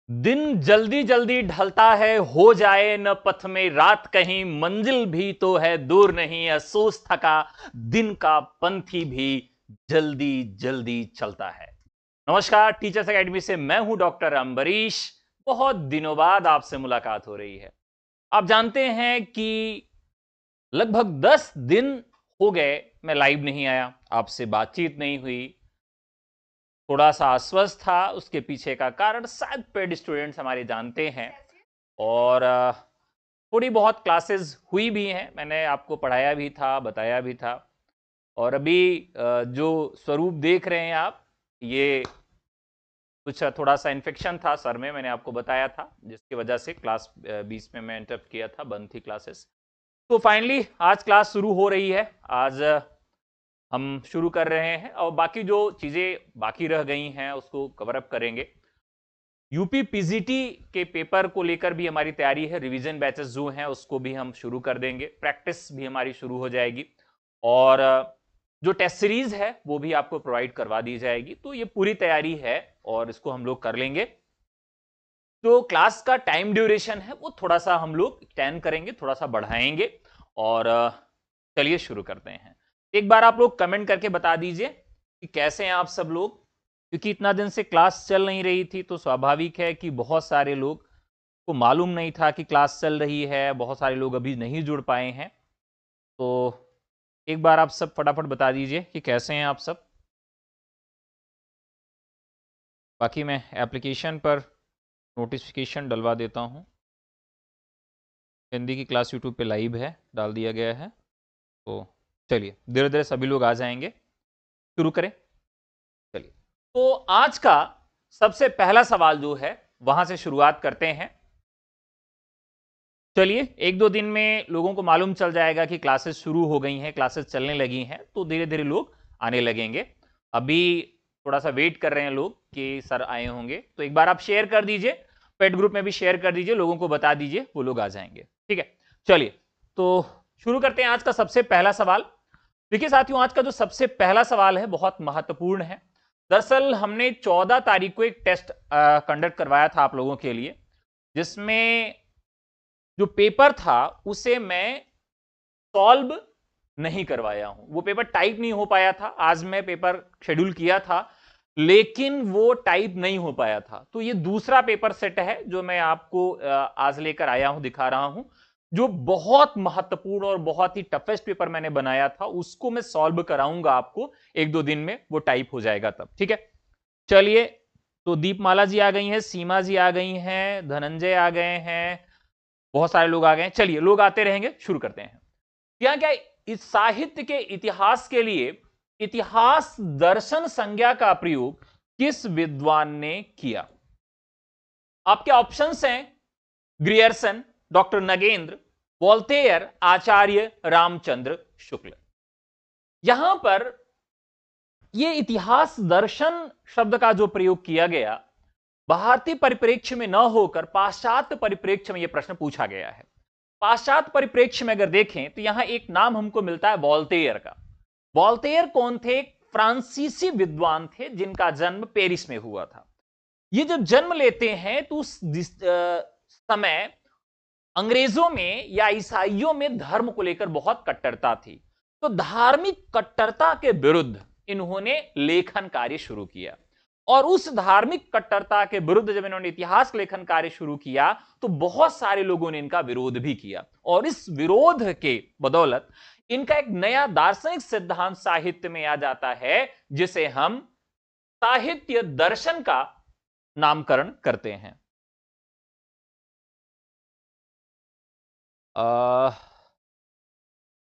दिन जल्दी जल्दी ढलता है, हो जाए न पथ में रात कहीं, मंजिल भी तो है दूर नहीं, अफसोस थका दिन का पंथी भी जल्दी जल्दी चलता है। नमस्कार, टीचर्स एकेडमी से मैं हूं डॉक्टर अम्बरीश। बहुत दिनों बाद आपसे मुलाकात हो रही है। आप जानते हैं कि लगभग 10 दिन हो गए मैं लाइव नहीं आया, आपसे बातचीत नहीं हुई। थोड़ा सा अस्वस्थ था, उसके पीछे का कारण शायद पेड स्टूडेंट्स हमारे जानते हैं। और थोड़ी बहुत क्लासेस हुई भी हैं, मैंने आपको पढ़ाया भी था, बताया भी था। और अभी जो स्वरूप देख रहे हैं आप, ये कुछ थोड़ा सा इन्फेक्शन था सर में, मैंने आपको बताया था, जिसकी वजह से क्लास 20 में मैं इंटरप्ट किया था, बंद थी क्लासेस। तो फाइनली आज क्लास शुरू हो रही है। आज हम शुरू कर रहे हैं और बाकी जो चीज़ें बाकी रह गई हैं उसको कवर अप करेंगे। यूपी पीजीटी के पेपर को लेकर भी हमारी तैयारी है, रिवीजन बैचेस जो हैं उसको भी हम शुरू कर देंगे, प्रैक्टिस भी हमारी शुरू हो जाएगी और जो टेस्ट सीरीज है वो भी आपको प्रोवाइड करवा दी जाएगी। तो ये पूरी तैयारी है और इसको हम लोग कर लेंगे। तो क्लास का टाइम ड्यूरेशन है वो थोड़ा सा हम लोग एक्सटेंड करेंगे, थोड़ा सा बढ़ाएंगे। और चलिए शुरू करते हैं। एक बार आप लोग कमेंट करके बता दीजिए कि कैसे हैं आप सब लोग, क्योंकि इतना दिन से क्लास चल नहीं रही थी तो स्वाभाविक है कि बहुत सारे लोग को मालूम नहीं था कि क्लास चल रही है, बहुत सारे लोग अभी नहीं जुड़ पाए हैं। तो एक बार आप सब फटाफट बता दीजिए कि कैसे हैं आप सब। बाकी मैं एप्लीकेशन पर नोटिफिकेशन डलवा देता हूं। हिंदी की क्लास यूट्यूब पे लाइव है, डाल दिया गया है। तो चलिए धीरे धीरे सभी लोग आ जाएंगे, शुरू करें। चलिए, तो आज का सबसे पहला सवाल जो है वहां से शुरुआत करते हैं। चलिए, एक दो दिन में लोगों को मालूम चल जाएगा कि क्लासेस शुरू हो गई हैं, क्लासेस चलने लगी हैं, तो धीरे धीरे लोग आने लगेंगे। अभी थोड़ा सा वेट कर रहे हैं लोग कि सर आए होंगे, तो एक बार आप शेयर कर दीजिए, पेड ग्रुप में भी शेयर कर दीजिए, लोगों को बता दीजिए, वो लोग आ जाएंगे। ठीक है, चलिए तो शुरू करते हैं आज का सबसे पहला सवाल। देखिए साथियों, आज का जो सबसे पहला सवाल है बहुत महत्वपूर्ण है। दरअसल हमने 14 तारीख को एक टेस्ट कंडक्ट करवाया था आप लोगों के लिए, जिसमें जो पेपर था उसे मैं सॉल्व नहीं करवाया हूं। वो पेपर टाइप नहीं हो पाया था। आज मैं पेपर शेड्यूल किया था लेकिन वो टाइप नहीं हो पाया था। तो ये दूसरा पेपर सेट है जो मैं आपको आज लेकर आया हूं, दिखा रहा हूं, जो बहुत महत्वपूर्ण और बहुत ही टफेस्ट पेपर मैंने बनाया था, उसको मैं सॉल्व कराऊंगा आपको एक दो दिन में, वो टाइप हो जाएगा तब। ठीक है, चलिए। तो दीपमाला जी आ गई हैं, सीमा जी आ गई हैं, धनंजय आ गए हैं, बहुत सारे लोग आ गए हैं। चलिए, लोग आते रहेंगे, शुरू करते हैं। यहां क्या, इस साहित्य के इतिहास के लिए इतिहास दर्शन संज्ञा का प्रयोग किस विद्वान ने किया? आपके ऑप्शंस हैं ग्रियर्सन, डॉक्टर नगेंद्र, वोल्टेयर, आचार्य रामचंद्र शुक्ल। यहां पर यह इतिहास दर्शन शब्द का जो प्रयोग किया गया, भारतीय परिप्रेक्ष्य में न होकर पाश्चात्य परिप्रेक्ष्य में यह प्रश्न पूछा गया है। पाश्चात्य परिप्रेक्ष्य में अगर देखें तो यहां एक नाम हमको मिलता है वोल्टेयर का। वोल्टेयर कौन थे? फ्रांसीसी विद्वान थे जिनका जन्म पेरिस में हुआ था। ये जब जन्म लेते हैं तो उस समय अंग्रेजों में या ईसाइयों में धर्म को लेकर बहुत कट्टरता थी। तो धार्मिक कट्टरता के विरुद्ध इन्होंने लेखन कार्य शुरू किया। और उस धार्मिक कट्टरता के विरुद्ध जब इन्होंने इतिहास लेखन कार्य शुरू किया तो बहुत सारे लोगों ने इनका विरोध भी किया। और इस विरोध के बदौलत इनका एक नया दार्शनिक सिद्धांत साहित्य में आ जाता है, जिसे हम साहित्य दर्शन का नामकरण करते हैं।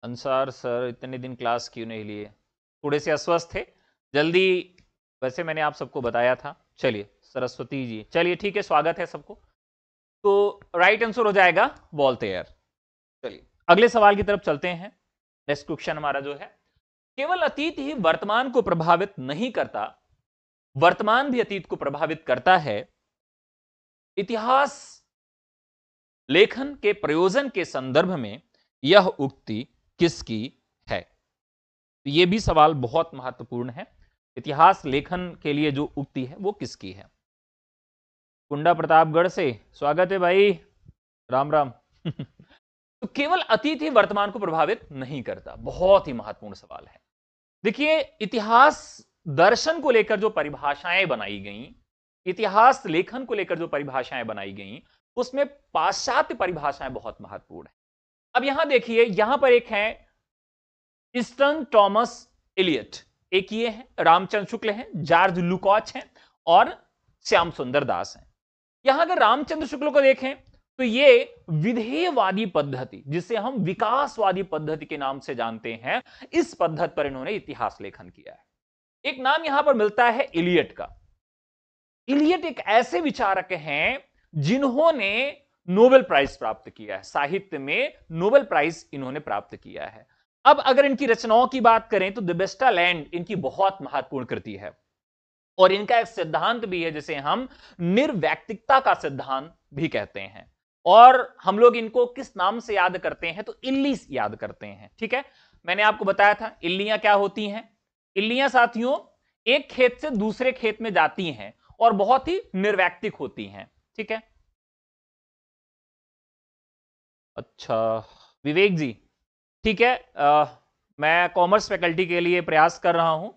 अंसार सर इतने दिन क्लास क्यों नहीं लिए? थोड़े से अस्वस्थ थे, जल्दी। वैसे मैंने आप सबको बताया था। चलिए, सरस्वती जी, चलिए ठीक है, स्वागत है सबको। तो राइट आंसर हो जाएगा वोल्टेयर। चलिए अगले सवाल की तरफ चलते हैं। नेक्स्ट क्वेश्चन हमारा जो है, केवल अतीत ही वर्तमान को प्रभावित नहीं करता, वर्तमान भी अतीत को प्रभावित करता है। इतिहास लेखन के प्रयोजन के संदर्भ में यह उक्ति किसकी है? तो यह भी सवाल बहुत महत्वपूर्ण है। इतिहास लेखन के लिए जो उक्ति है वो किसकी है? कुंडा प्रतापगढ़ से स्वागत है भाई, राम राम। तो केवल अतीत ही वर्तमान को प्रभावित नहीं करता, बहुत ही महत्वपूर्ण सवाल है। देखिए, इतिहास दर्शन को लेकर जो परिभाषाएं बनाई गई, इतिहास लेखन को लेकर जो परिभाषाएं बनाई गई, उसमें पाश्चात्य परिभाषाएं बहुत महत्वपूर्ण है। अब यहां देखिए, यहां पर एक है ईस्टर्न थॉमस इलियट, एक ये है रामचंद्र शुक्ल हैं, जॉर्ज लुकाच हैं और श्याम सुंदर दास हैं। यहां अगर रामचंद्र शुक्ल को देखें तो ये विधेयवादी पद्धति, जिसे हम विकासवादी पद्धति के नाम से जानते हैं, इस पद्धति पर इन्होंने इतिहास लेखन किया है। एक नाम यहां पर मिलता है इलियट का। इलियट एक ऐसे विचारक हैं जिन्होंने नोबेल प्राइज प्राप्त किया है, साहित्य में नोबेल प्राइज इन्होंने प्राप्त किया है। अब अगर इनकी रचनाओं की बात करें तो द बेस्टा लैंड इनकी बहुत महत्वपूर्ण कृति है, और इनका एक सिद्धांत भी है जिसे हम निर्वैयक्तिकता का सिद्धांत भी कहते हैं। और हम लोग इनको किस नाम से याद करते हैं, तो इल्ली याद करते हैं। ठीक है, मैंने आपको बताया था इल्लियां क्या होती हैं। इल्लियां साथियों एक खेत से दूसरे खेत में जाती हैं और बहुत ही निर्वैयक्तिक होती हैं। ठीक है, अच्छा विवेक जी, ठीक है, मैं कॉमर्स फैकल्टी के लिए प्रयास कर रहा हूं,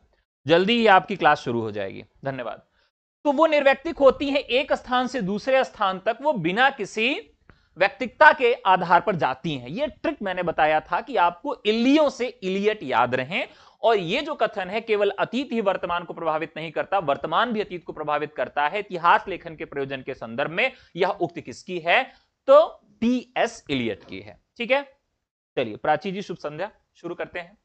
जल्दी ही आपकी क्लास शुरू हो जाएगी, धन्यवाद। तो वो निर्वैयक्तिक होती है, एक स्थान से दूसरे स्थान तक वो बिना किसी व्यक्तिकता के आधार पर जाती हैं। ये ट्रिक मैंने बताया था कि आपको इल्लियों से इलियट याद रहें, और ये जो कथन है केवल अतीत ही वर्तमान को प्रभावित नहीं करता, वर्तमान भी अतीत को प्रभावित करता है। इतिहास लेखन के प्रयोजन के संदर्भ में यह उक्ति किसकी है, तो टी.एस. इलियट की है। ठीक है, चलिए प्राची जी शुभ संध्या, शुरू करते हैं।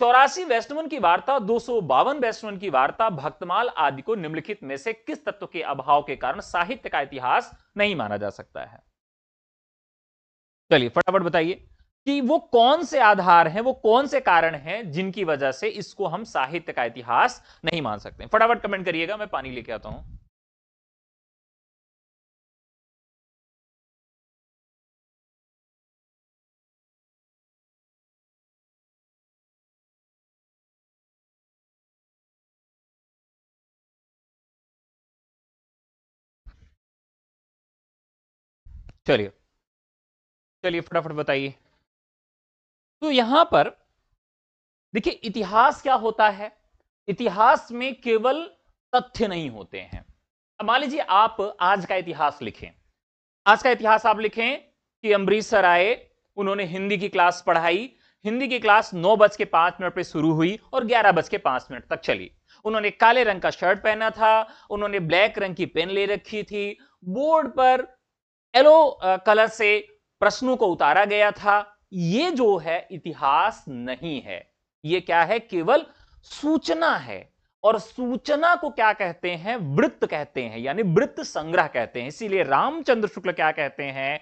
84 वैष्णवन की वार्ता, 252 वैष्णवन की वार्ता, भक्तमाल आदि को निम्नलिखित में से किस तत्व के अभाव के कारण साहित्य का इतिहास नहीं माना जा सकता है। चलिए फटाफट बताइए कि वो कौन से आधार हैं, वो कौन से कारण हैं जिनकी वजह से इसको हम साहित्य का इतिहास नहीं मान सकते। फटाफट कमेंट करिएगा, मैं पानी लेके आता हूं। चलिए चलिए फटाफट बताइए। तो यहां पर देखिए, इतिहास क्या होता है, इतिहास में केवल तथ्य नहीं होते हैं। अब मान लीजिए आप आज का इतिहास लिखें, आज का इतिहास आप लिखें कि अम्बरीश सर आए, उन्होंने हिंदी की क्लास पढ़ाई, हिंदी की क्लास 9:05 पे शुरू हुई और 11:05 तक चली। उन्होंने काले रंग का शर्ट पहना था, उन्होंने ब्लैक रंग की पेन ले रखी थी, बोर्ड पर येलो कलर से प्रश्नों को उतारा गया था। ये जो है इतिहास नहीं है, ये क्या है, केवल सूचना है। और सूचना को क्या कहते हैं, वृत्त कहते हैं, यानी वृत्त संग्रह कहते हैं। इसीलिए रामचंद्र शुक्ल क्या कहते हैं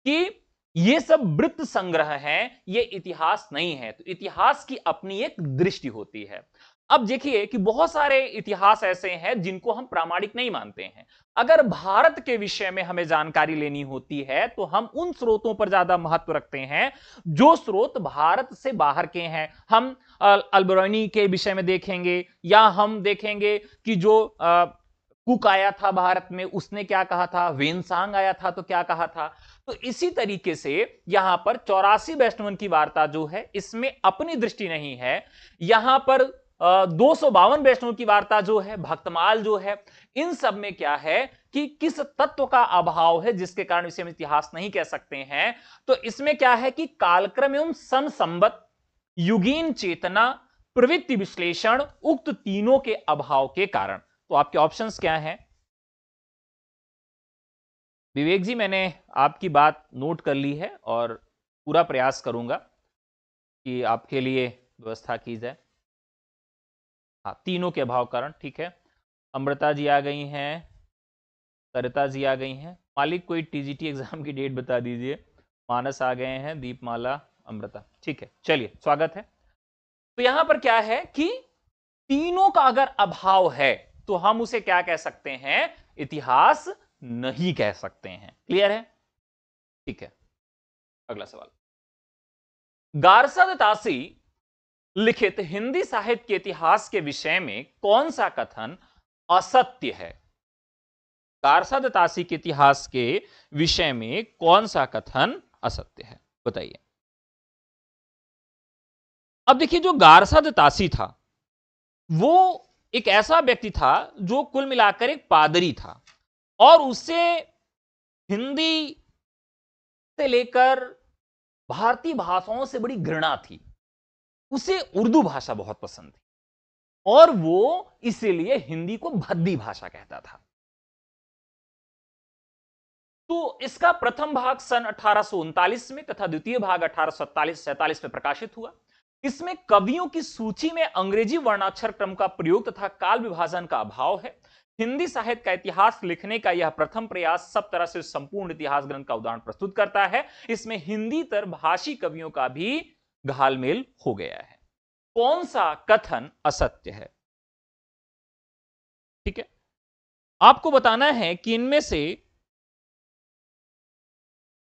कि ये सब वृत्त संग्रह है, ये इतिहास नहीं है। तो इतिहास की अपनी एक दृष्टि होती है। अब देखिए कि बहुत सारे इतिहास ऐसे हैं जिनको हम प्रामाणिक नहीं मानते हैं। अगर भारत के विषय में हमें जानकारी लेनी होती है तो हम उन स्रोतों पर ज्यादा महत्व रखते हैं जो स्रोत भारत से बाहर के हैं। हम अल्बर्नी के विषय में देखेंगे, या हम देखेंगे कि जो कुक आया था भारत में, उसने क्या कहा था, वेनसांग आया था तो क्या कहा था। तो इसी तरीके से यहां पर 84 वैष्णवन की वार्ता जो है, इसमें अपनी दृष्टि नहीं है। यहां पर 252 वैष्णव की वार्ता जो है, भक्तमाल जो है, इन सब में क्या है कि किस तत्व का अभाव है जिसके कारण इसे हम इतिहास नहीं कह सकते हैं। तो इसमें क्या है कि कालक्रम एवं संसंबत, युगीन चेतना, प्रवृत्ति विश्लेषण, उक्त तीनों के अभाव के कारण। तो आपके ऑप्शंस क्या हैं? विवेक जी, मैंने आपकी बात नोट कर ली है और पूरा प्रयास करूंगा कि आपके लिए व्यवस्था की जाए। हाँ, तीनों के अभाव कारण, ठीक है। अमृता जी आ गई हैं, सरिता जी आ गई हैं। मालिक कोई टीजीटी एग्जाम की डेट बता दीजिए। मानस आ गए हैं, दीपमाला, अमृता, ठीक है, चलिए स्वागत है। तो यहां पर क्या है कि तीनों का अगर अभाव है तो हम उसे क्या कह सकते हैं, इतिहास नहीं कह सकते हैं। क्लियर है? ठीक है, अगला सवाल। गारसा तासी लिखित हिंदी साहित्य के इतिहास के विषय में कौन सा कथन असत्य है? गारसाद तासी के इतिहास के विषय में कौन सा कथन असत्य है, बताइए। अब देखिए, जो गारसाद तासी था वो एक ऐसा व्यक्ति था जो कुल मिलाकर एक पादरी था, और उससे हिंदी से लेकर भारतीय भाषाओं से बड़ी घृणा थी। उसे उर्दू भाषा बहुत पसंद थी और वो इसीलिए हिंदी को भद्दी भाषा कहता था। तो इसका प्रथम भाग सन 1839 में तथा द्वितीय भाग 1847 में प्रकाशित हुआ। इसमें कवियों की सूची में अंग्रेजी वर्णाक्षर क्रम का प्रयोग तथा काल विभाजन का अभाव है। हिंदी साहित्य का इतिहास लिखने का यह प्रथम प्रयास सब तरह से संपूर्ण इतिहास ग्रंथ का उदाहरण प्रस्तुत करता है। इसमें हिंदी तर भाषी कवियों का भी घालमेल हो गया है। कौन सा कथन असत्य है? ठीक है, आपको बताना है कि इनमें से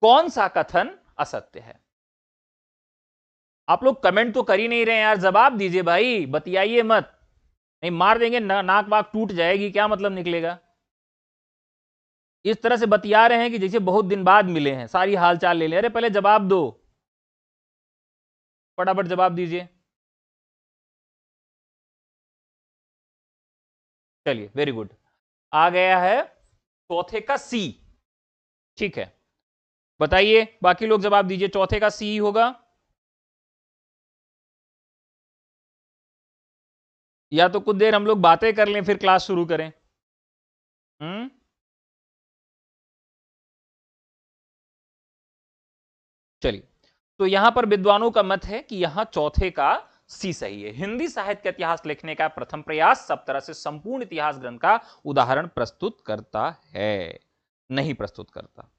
कौन सा कथन असत्य है। आप लोग कमेंट तो कर ही नहीं रहे यार, जवाब दीजिए भाई, बतियाइए मत, नहीं मार देंगे, नाक वाक टूट जाएगी, क्या मतलब निकलेगा। इस तरह से बतिया रहे हैं कि जैसे बहुत दिन बाद मिले हैं, सारी हालचाल ले ले। अरे पहले जवाब दो, फटाफट जवाब दीजिए। चलिए, वेरी गुड, आ गया है चौथे का सी। ठीक है, बताइए, बाकी लोग जवाब दीजिए, चौथे का सी होगा, या तो कुछ देर हम लोग बातें कर लें फिर क्लास शुरू करें। चलिए, तो यहां पर विद्वानों का मत है कि यहां चौथे का सी सही है। हिंदी साहित्य का इतिहास लिखने का प्रथम प्रयास सब तरह से संपूर्ण इतिहास ग्रंथ का उदाहरण प्रस्तुत करता है, नहीं प्रस्तुत करता।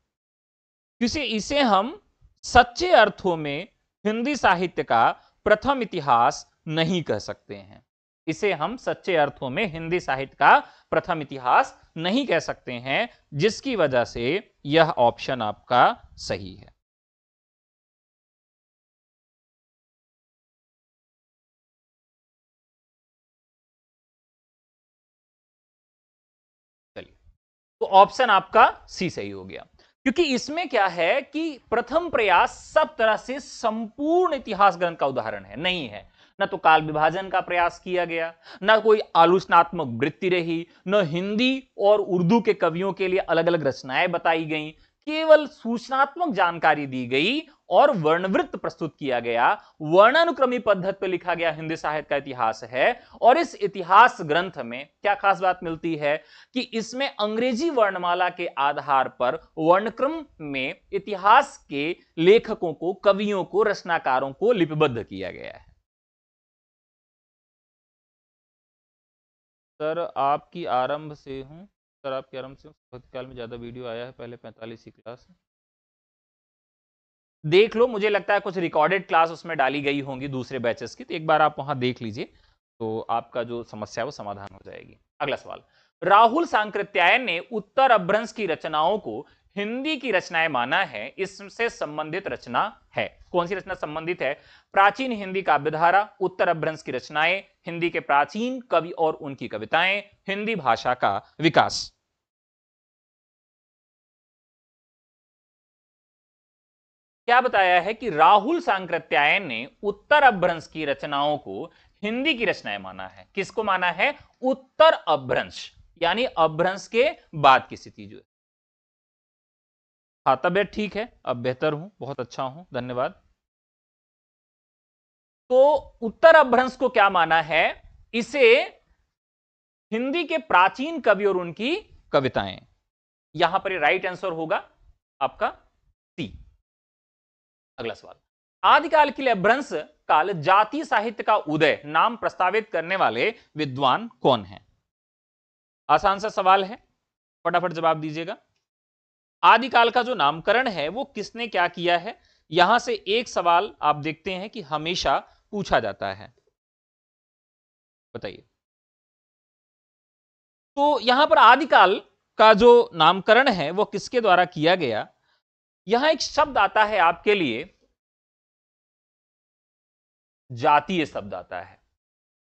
किसी इसे हम सच्चे अर्थों में हिंदी साहित्य का प्रथम इतिहास नहीं कह सकते हैं। इसे हम सच्चे अर्थों में हिंदी साहित्य का प्रथम इतिहास नहीं कह सकते हैं, जिसकी वजह से यह ऑप्शन आपका सही है। चलिए, तो ऑप्शन आपका सी सही हो गया, क्योंकि इसमें क्या है कि प्रथम प्रयास सब तरह से संपूर्ण इतिहास ग्रंथ का उदाहरण है, नहीं है। न तो काल विभाजन का प्रयास किया गया, न कोई आलोचनात्मक वृत्ति रही, न हिंदी और उर्दू के कवियों के लिए अलग अलग रचनाएं बताई गई, केवल सूचनात्मक जानकारी दी गई और वर्णवृत्त प्रस्तुत किया गया। वर्णानुक्रमी पद्धति पर लिखा गया हिंदी साहित्य का इतिहास है। और इस इतिहास ग्रंथ में क्या खास बात मिलती है कि इसमें अंग्रेजी वर्णमाला के आधार पर वर्णक्रम में इतिहास के लेखकों को, कवियों को, रचनाकारों को लिपिबद्ध किया गया है। सर आपकी आरंभ से हूं, सर आपके आरंभ से काल में ज्यादा वीडियो आया है, पहले 45 ही क्लास देख लो। मुझे लगता है कुछ रिकॉर्डेड क्लास उसमें डाली गई होंगी दूसरे बैचेस की, तो एक बार आप वहां देख लीजिए, तो आपका जो समस्या है वो समाधान हो जाएगी। अगला सवाल, राहुल सांकृत्यायन ने उत्तर अपभ्रंश की रचनाओं को हिंदी की रचनाएं माना है, इससे संबंधित रचना है। कौन सी रचना संबंधित है? प्राचीन हिंदी काव्यधारा, उत्तर अपभ्रंश की रचनाएं, हिंदी के प्राचीन कवि और उनकी कविताएं, हिंदी भाषा का विकास। क्या बताया है कि राहुल सांकृत्यायन ने उत्तर अपभ्रंश की रचनाओं को हिंदी की रचनाएं माना है। किसको माना है? उत्तर अपभ्रंश, यानी अपभ्रंश के बाद की स्थिति जो है। हाँ, तबियत ठीक है, अब बेहतर हूं, बहुत अच्छा हूं, धन्यवाद। तो उत्तर अपभ्रंश को क्या माना है? इसे हिंदी के प्राचीन कवि और उनकी कविताएं। यहां पर राइट आंसर होगा आपका सी। अगला सवाल, आदिकाल के लिए अपभ्रंश काल जातीय साहित्य का उदय नाम प्रस्तावित करने वाले विद्वान कौन हैं? आसान सा सवाल है, फटाफट जवाब दीजिएगा। आदिकाल का जो नामकरण है वो किसने क्या किया है? यहां से एक सवाल आप देखते हैं कि हमेशा पूछा जाता है, बताइए। तो यहां पर आदिकाल का जो नामकरण है वो किसके द्वारा किया गया? यहां एक शब्द आता है आपके लिए, जातीय शब्द आता है।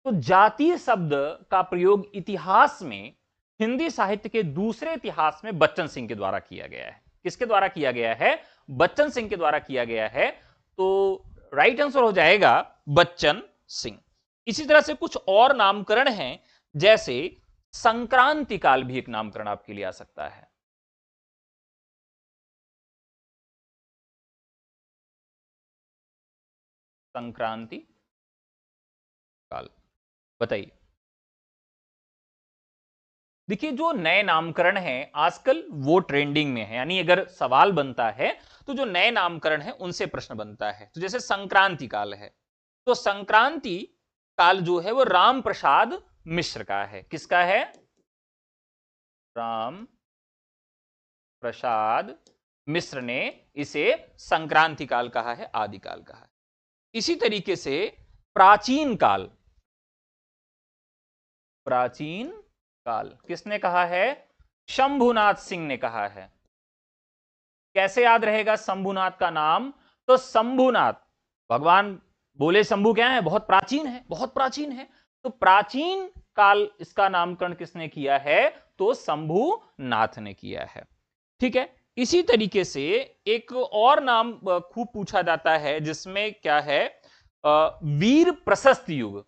तो जातीय शब्द का प्रयोग इतिहास में हिंदी साहित्य के दूसरे इतिहास में बच्चन सिंह के द्वारा किया गया है। किसके द्वारा किया गया है? बच्चन सिंह के द्वारा किया गया है। तो राइट आंसर हो जाएगा बच्चन सिंह। इसी तरह से कुछ और नामकरण हैं, जैसे संक्रांति काल भी एक नामकरण आपके लिए आ सकता है। संक्रांति काल बताइए। देखिए, जो नए नामकरण हैं आजकल वो ट्रेंडिंग में है, यानी अगर सवाल बनता है तो जो नए नामकरण है उनसे प्रश्न बनता है। तो जैसे संक्रांति काल है, तो संक्रांति काल जो है वो राम प्रसाद मिश्र का है। किसका है? राम प्रसाद मिश्र ने इसे संक्रांति काल कहा है, आदिकाल कहा है। इसी तरीके से प्राचीन काल, प्राचीन काल किसने कहा है? शंभुनाथ सिंह ने कहा है। कैसे याद रहेगा शंभुनाथ का नाम? तो शंभुनाथ, भगवान बोले शंभु क्या है? बहुत प्राचीन है, बहुत प्राचीन है। तो प्राचीन काल इसका नामकरण किसने किया है? तो शंभुनाथ ने किया है। ठीक है। इसी तरीके से एक और नाम खूब पूछा जाता है, जिसमें क्या है? वीर प्रशस्त युग।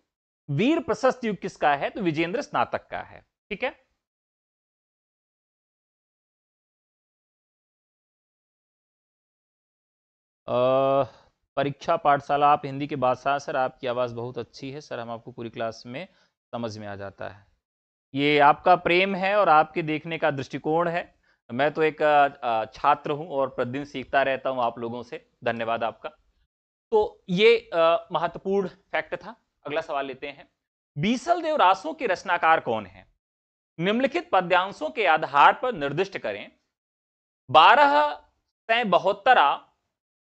वीर प्रशस्त युग किसका है? तो विजेंद्र स्नातक का है। ठीक है। परीक्षा पाठशाला, आप हिंदी के बादशाह सर, आपकी आवाज़ बहुत अच्छी है सर, हम आपको पूरी क्लास में समझ में आ जाता है। ये आपका प्रेम है और आपके देखने का दृष्टिकोण है। मैं तो एक छात्र हूं और प्रतिदिन सीखता रहता हूं आप लोगों से। धन्यवाद आपका। तो ये महत्वपूर्ण फैक्ट था। अगला सवाल लेते हैं। बीसल देव रासों के रचनाकार कौन है? निम्नलिखित पद्यांशों के आधार पर निर्दिष्ट करें। 1272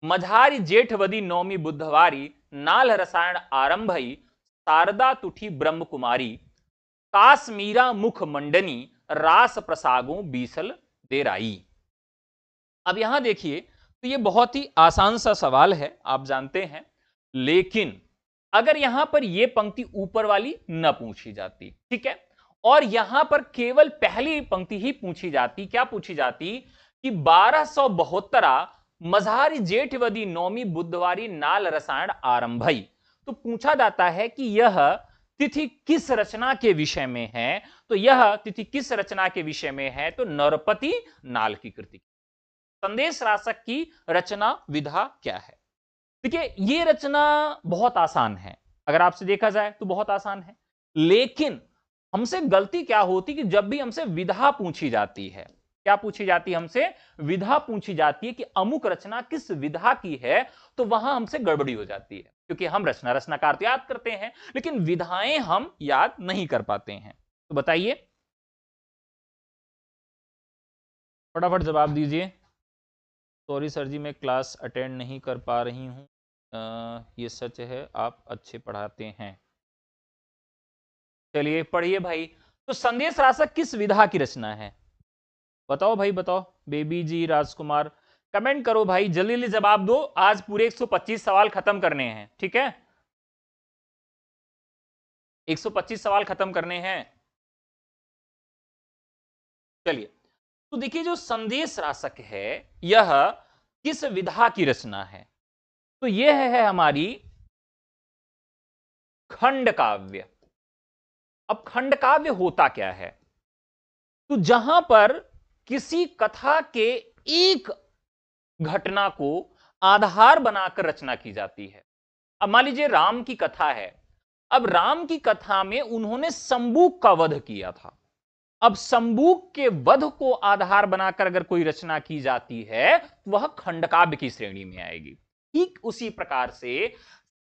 मझारी जेठवदी नौमी बुधवारी नाल रसायन आरंभई शारदा तुठी ब्रह्म कुमारी काश्मीरा मुख मंडनी रास प्रसागों बीसल देराई। अब यहां देखिए, तो ये बहुत ही आसान सा सवाल है, आप जानते हैं। लेकिन अगर यहां पर यह पंक्ति ऊपर वाली न पूछी जाती, ठीक है, और यहां पर केवल पहली पंक्ति ही पूछी जाती, क्या पूछी जाती? कि 1272 मझारी जेठवदी नौमी बुधवारी नाल रसायन आरंभई। तो पूछा जाता है कि यह तिथि किस रचना के विषय में है? तो यह तिथि किस रचना के विषय में है? तो नरपति नाल की कृति। संदेश रासक की रचना विधा क्या है? देखिए, ये रचना बहुत आसान है, अगर आपसे देखा जाए तो बहुत आसान है। लेकिन हमसे गलती क्या होती कि जब भी हमसे विधा पूछी जाती है, क्या पूछी जाती है? हमसे विधा पूछी जाती है कि अमुक रचना किस विधा की है, तो वहां हमसे गड़बड़ी हो जाती है, क्योंकि हम रचनाकार तो याद करते हैं लेकिन विधाएं हम याद नहीं कर पाते हैं। तो बताइए, फटाफट जवाब दीजिए। सॉरी सर जी, मैं क्लास अटेंड नहीं कर पा रही हूँ। ये सच है, आप अच्छे पढ़ाते हैं। चलिए पढ़िए भाई। तो संदेश रासक किस विधा की रचना है? बताओ भाई, बताओ। बेबी जी, राजकुमार, कमेंट करो भाई, जल्दी जल्दी जवाब दो। आज पूरे 125 सवाल खत्म करने हैं, ठीक है? 125 सवाल खत्म करने हैं। चलिए, तो देखिए, जो संदेश रासक है यह किस विधा की रचना है? तो यह है हमारी खंड काव्य। अब खंड काव्य होता क्या है? तो जहां पर किसी कथा के एक घटना को आधार बनाकर रचना की जाती है। अब मान लीजिए राम की कथा है। अब राम की कथा में उन्होंने शंबूक का वध किया था। अब शंबूक के वध को आधार बनाकर अगर कोई रचना की जाती है तो वह खंडकाव्य की श्रेणी में आएगी। ठीक उसी प्रकार से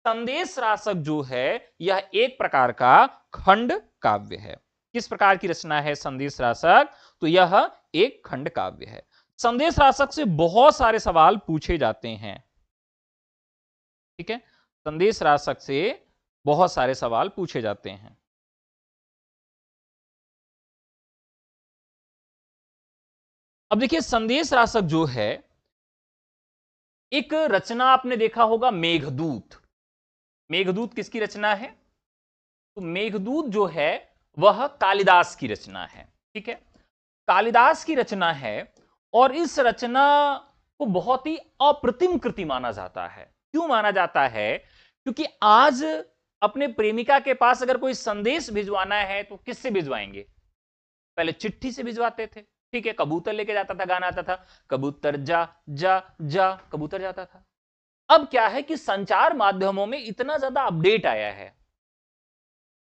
संदेश रासक जो है यह एक प्रकार का खंड काव्य है। किस प्रकार की रचना है संदेश रासक? तो यह एक खंड काव्य है। संदेश रासक से बहुत सारे सवाल पूछे जाते हैं, ठीक है? संदेश रासक से बहुत सारे सवाल पूछे जाते हैं। अब देखिए, संदेश रासक जो है, एक रचना आपने देखा होगा मेघदूत। मेघदूत किसकी रचना है? तो मेघदूत जो है वह कालिदास की रचना है। ठीक है, कालिदास की रचना है और इस रचना को बहुत ही अप्रतिम कृति माना जाता है। क्यों माना जाता है? क्योंकि आज अपने प्रेमिका के पास अगर कोई संदेश भिजवाना है तो किससे भिजवाएंगे? पहले चिट्ठी से भिजवाते थे, ठीक है, कबूतर लेके जाता था, गाना आता था, कबूतर जा जा जा, कबूतर जाता था। अब क्या है कि संचार माध्यमों में इतना ज्यादा अपडेट आया है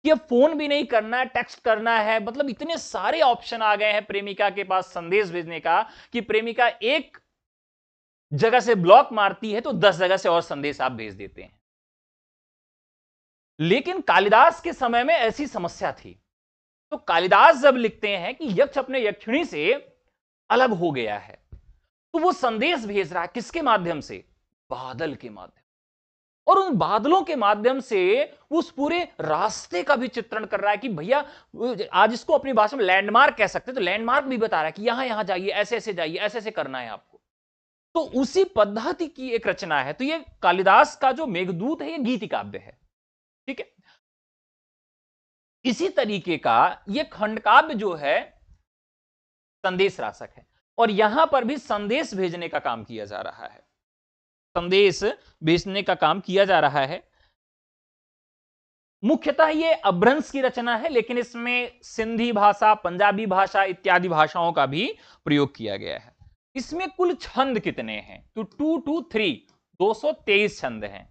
कि अब फोन भी नहीं करना है, टेक्स्ट करना है, मतलब इतने सारे ऑप्शन आ गए हैं प्रेमिका के पास संदेश भेजने का कि प्रेमिका एक जगह से ब्लॉक मारती है तो 10 जगह से और संदेश आप भेज देते हैं। लेकिन कालिदास के समय में ऐसी समस्या थी, तो कालिदास जब लिखते हैं कि यक्ष अपने यक्षिणी से अलग हो गया है, तो वो संदेश भेज रहा है किसके माध्यम से? बादल के माध्यम, और उन बादलों के माध्यम से उस पूरे रास्ते का भी चित्रण कर रहा है कि भैया, आज इसको अपनी भाषा में लैंडमार्क कह सकते हैं, तो लैंडमार्क भी बता रहा है कि यहां यहां जाइए, ऐसे ऐसे जाइए, ऐसे ऐसे करना है आपको। तो उसी पद्धति की एक रचना है। तो ये कालिदास का जो मेघदूत है, ये गीति काव्य है, ठीक है। इसी तरीके का ये खंडकाव्य जो है संदेश रासक है, और यहां पर भी संदेश भेजने का काम किया जा रहा है, संदेश भेजने का काम किया जा रहा है। मुख्यतः ये अभ्रंश की रचना है, लेकिन इसमें सिंधी भाषा, पंजाबी भाषा इत्यादि भाषाओं का भी प्रयोग किया गया है। इसमें कुल छंद कितने हैं? तो 223 223 छंद हैं।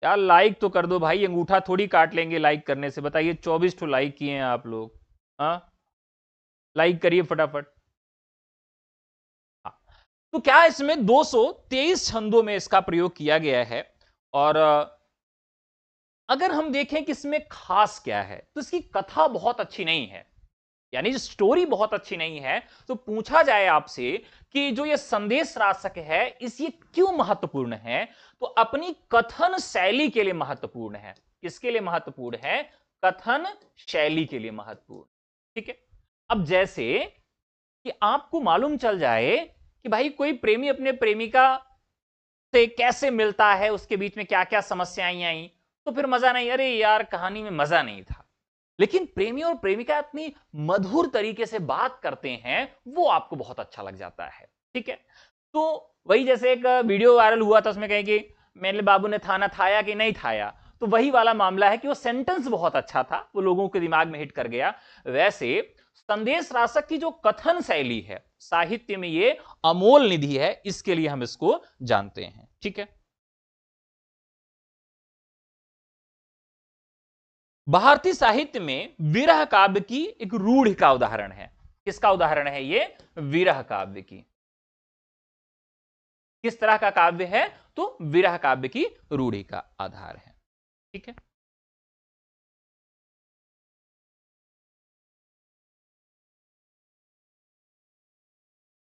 यार लाइक तो कर दो भाई, अंगूठा थोड़ी काट लेंगे लाइक करने से। बताइए, 24 तो लाइक किए हैं आप लोग, हाँ, लाइक करिए फटाफट। हाँ, तो क्या इसमें 223 छंदों में इसका प्रयोग किया गया है। और अगर हम देखें कि इसमें खास क्या है, तो इसकी कथा बहुत अच्छी नहीं है, यानी स्टोरी बहुत अच्छी नहीं है। तो पूछा जाए आपसे कि जो ये संदेश रासक है, इस ये क्यों महत्वपूर्ण है, तो अपनी कथन शैली के लिए महत्वपूर्ण है। किसके लिए महत्वपूर्ण है? कथन शैली के लिए महत्वपूर्ण, ठीक है। अब जैसे कि आपको मालूम चल जाए कि भाई कोई प्रेमी अपने प्रेमिका से कैसे मिलता है, उसके बीच में क्या क्या समस्याएं आई, तो फिर मजा नहीं, अरे यार कहानी में मजा नहीं था। लेकिन प्रेमी और प्रेमिका इतनी मधुर तरीके से बात करते हैं, वो आपको बहुत अच्छा लग जाता है, ठीक है। तो वही जैसे एक वीडियो वायरल हुआ था, उसमें कहें कि मेरे बाबू ने थाना थाया कि नहीं थाया, तो वही वाला मामला है कि वो सेंटेंस बहुत अच्छा था, वो लोगों के दिमाग में हिट कर गया। वैसे संदेश रासक की जो कथन शैली है, साहित्य में ये अमोल निधि है, इसके लिए हम इसको जानते हैं, ठीक है। भारतीय साहित्य में विरह काव्य की एक रूढ़ का उदाहरण है। किसका उदाहरण है ये? विरह काव्य की। किस तरह का काव्य है? तो विरह काव्य की रूढ़ी का आधार है, ठीक है।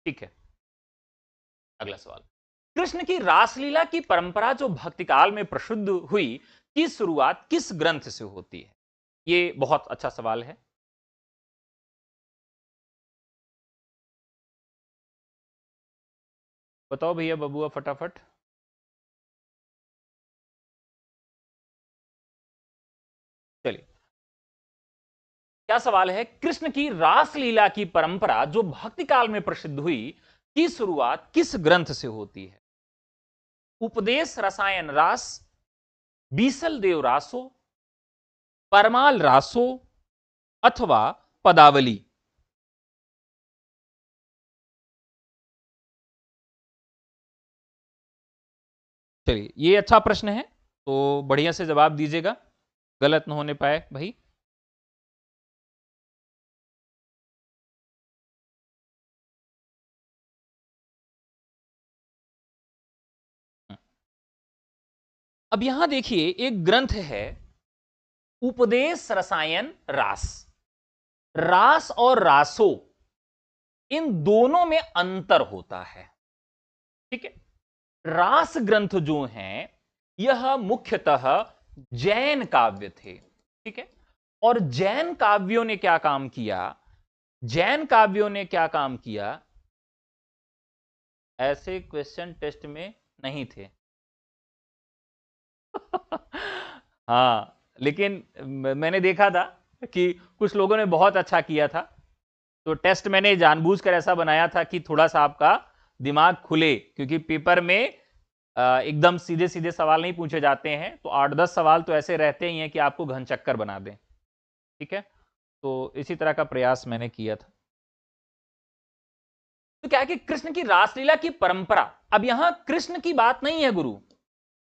ठीक है, अगला सवाल। कृष्ण की रासलीला की परंपरा जो भक्ति काल में प्रसिद्ध हुई, की शुरुआत किस ग्रंथ से होती है? ये बहुत अच्छा सवाल है। बताओ भैया बबुआ फटाफट। चलिए, क्या सवाल है? कृष्ण की रासलीला की परंपरा जो भक्ति काल में प्रसिद्ध हुई, की शुरुआत किस ग्रंथ से होती है? उपदेश रसायन रास, बीसल देव रासो, परमाल रासो, अथवा पदावली? चलिए, ये अच्छा प्रश्न है, तो बढ़िया से जवाब दीजिएगा, गलत न होने पाए भाई। अब यहां देखिए, एक ग्रंथ है उपदेश रसायन रास। रास और रासो, इन दोनों में अंतर होता है, ठीक है। रास ग्रंथ जो हैं, यह मुख्यतः जैन काव्य थे, ठीक है। और जैन काव्यों ने क्या काम किया? जैन काव्यों ने क्या काम किया? ऐसे क्वेश्चन टेस्ट में नहीं थे। हाँ, लेकिन मैंने देखा था कि कुछ लोगों ने बहुत अच्छा किया था, तो टेस्ट मैंने जानबूझकर ऐसा बनाया था कि थोड़ा सा आपका दिमाग खुले, क्योंकि पेपर में एकदम सीधे सीधे सवाल नहीं पूछे जाते हैं, तो 8-10 सवाल तो ऐसे रहते ही हैं कि आपको घन चक्कर बना दें। ठीक है, तो इसी तरह का प्रयास मैंने किया था। तो क्या है कि कृष्ण की रासलीला की परंपरा, अब यहां कृष्ण की बात नहीं है गुरु,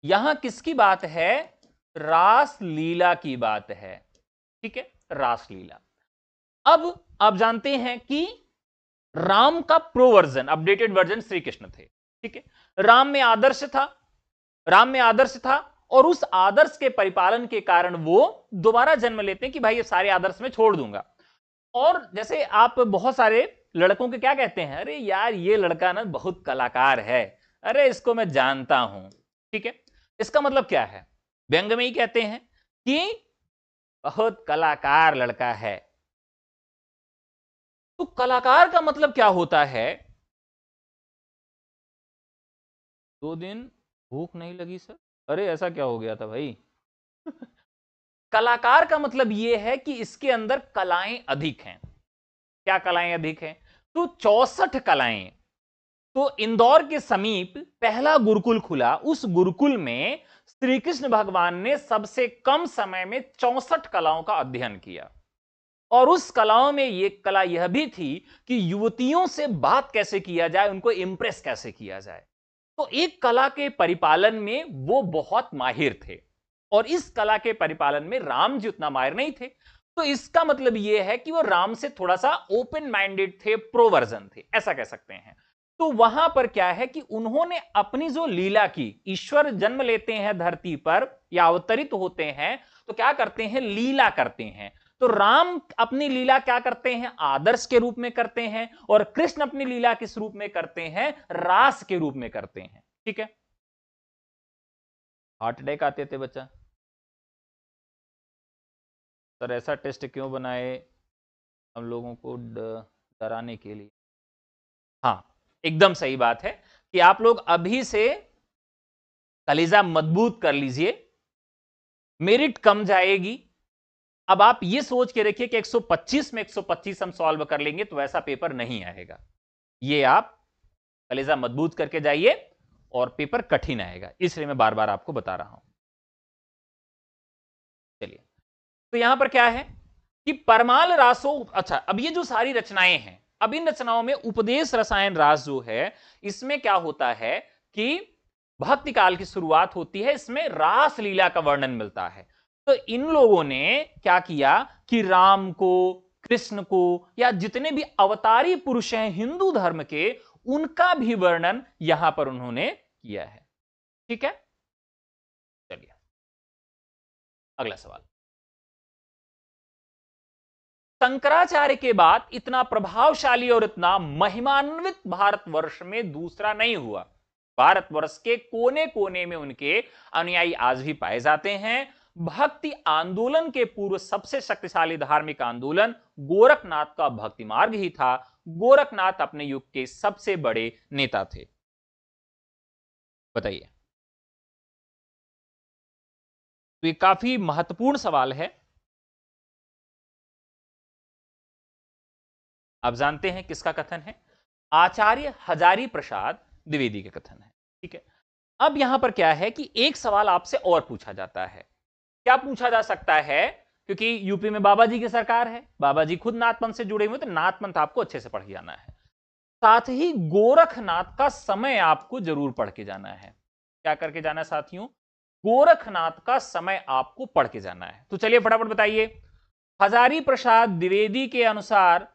यहां किसकी बात है? रासलीला की बात है। ठीक है, रासलीला। अब आप जानते हैं कि राम का pro version, updated version Shri Krishna थे। ठीक है, राम में आदर्श था, राम में आदर्श था, और उस आदर्श के परिपालन के कारण वो दोबारा जन्म लेते हैं कि भाई ये सारे आदर्श में छोड़ दूंगा। और जैसे आप बहुत सारे लड़कों के क्या कहते हैं, अरे यार ये लड़का ना बहुत कलाकार है, अरे इसको मैं जानता हूं। ठीक है, इसका मतलब क्या है? व्यंग में ही कहते हैं कि बहुत कलाकार लड़का है। तो कलाकार का मतलब क्या होता है? 2 दिन भूख नहीं लगी सर, अरे ऐसा क्या हो गया था भाई? कलाकार का मतलब यह है कि इसके अंदर कलाएं अधिक हैं। क्या कलाएं अधिक हैं? तो 64 कलाएं। तो इंदौर के समीप पहला गुरुकुल खुला, उस गुरुकुल में श्री कृष्ण भगवान ने सबसे कम समय में 64 कलाओं का अध्ययन किया। और उस कलाओं में एक कला यह भी थी कि युवतियों से बात कैसे किया जाए, उनको इंप्रेस कैसे किया जाए। तो एक कला के परिपालन में वो बहुत माहिर थे, और इस कला के परिपालन में राम जी उतना माहिर नहीं थे। तो इसका मतलब यह है कि वो राम से थोड़ा सा ओपन माइंडेड थे, प्रोवर्जन थे, ऐसा कह सकते हैं। तो वहां पर क्या है कि उन्होंने अपनी जो लीला की, ईश्वर जन्म लेते हैं धरती पर या अवतरित होते हैं, तो क्या करते हैं? लीला करते हैं। तो राम अपनी लीला क्या करते हैं? आदर्श के रूप में करते हैं, और कृष्ण अपनी लीला किस रूप में करते हैं? रास के रूप में करते हैं। ठीक है, हार्ट अटैक आते थे बच्चा, सर ऐसा टेस्ट क्यों बनाए? हम लोगों को डराने के लिए। हाँ, एकदम सही बात है कि आप लोग अभी से कलेजा मजबूत कर लीजिए, मेरिट कम जाएगी। अब आप ये सोच के रखिए कि 125 में 125 हम सॉल्व कर लेंगे तो ऐसा पेपर नहीं आएगा। ये आप कलेजा मजबूत करके जाइए और पेपर कठिन आएगा, इसलिए मैं बार बार आपको बता रहा हूं। चलिए, तो यहां पर क्या है कि परमाल रासो, अच्छा अब ये जो सारी रचनाएं हैं, अब इन रचनाओं में उपदेश रसायन रास जो है, इसमें क्या होता है कि भक्ति काल की शुरुआत होती है, इसमें रास लीला का वर्णन मिलता है। तो इन लोगों ने क्या किया कि राम को, कृष्ण को, या जितने भी अवतारी पुरुष हैं हिंदू धर्म के, उनका भी वर्णन यहां पर उन्होंने किया है। ठीक है, चलिए अगला सवाल। शंकराचार्य के बाद इतना प्रभावशाली और इतना महिमान्वित भारतवर्ष में दूसरा नहीं हुआ। भारतवर्ष के कोने कोने में उनके अनुयायी आज भी पाए जाते हैं। भक्ति आंदोलन के पूर्व सबसे शक्तिशाली धार्मिक आंदोलन गोरखनाथ का भक्ति मार्ग ही था। गोरखनाथ अपने युग के सबसे बड़े नेता थे। बताइए, तो ये काफी महत्वपूर्ण सवाल है। आप जानते हैं किसका कथन है? आचार्य हजारी प्रसाद द्विवेदी के कथन है। ठीक है, अब यहां पर क्या है कि एक सवाल आपसे और पूछा जाता है। क्या पूछा जा सकता है? क्योंकि यूपी में बाबा जी की सरकार है, बाबा जी खुद नाथपंथ से जुड़े हुए, तो नाथपंथ आपको अच्छे से पढ़ के जाना है। साथ ही गोरखनाथ का समय आपको जरूर पढ़ के जाना है। क्या करके जाना है साथियों? गोरखनाथ का समय आपको पढ़ के जाना है। तो चलिए फटाफट बताइए। हजारी प्रसाद द्विवेदी के अनुसार,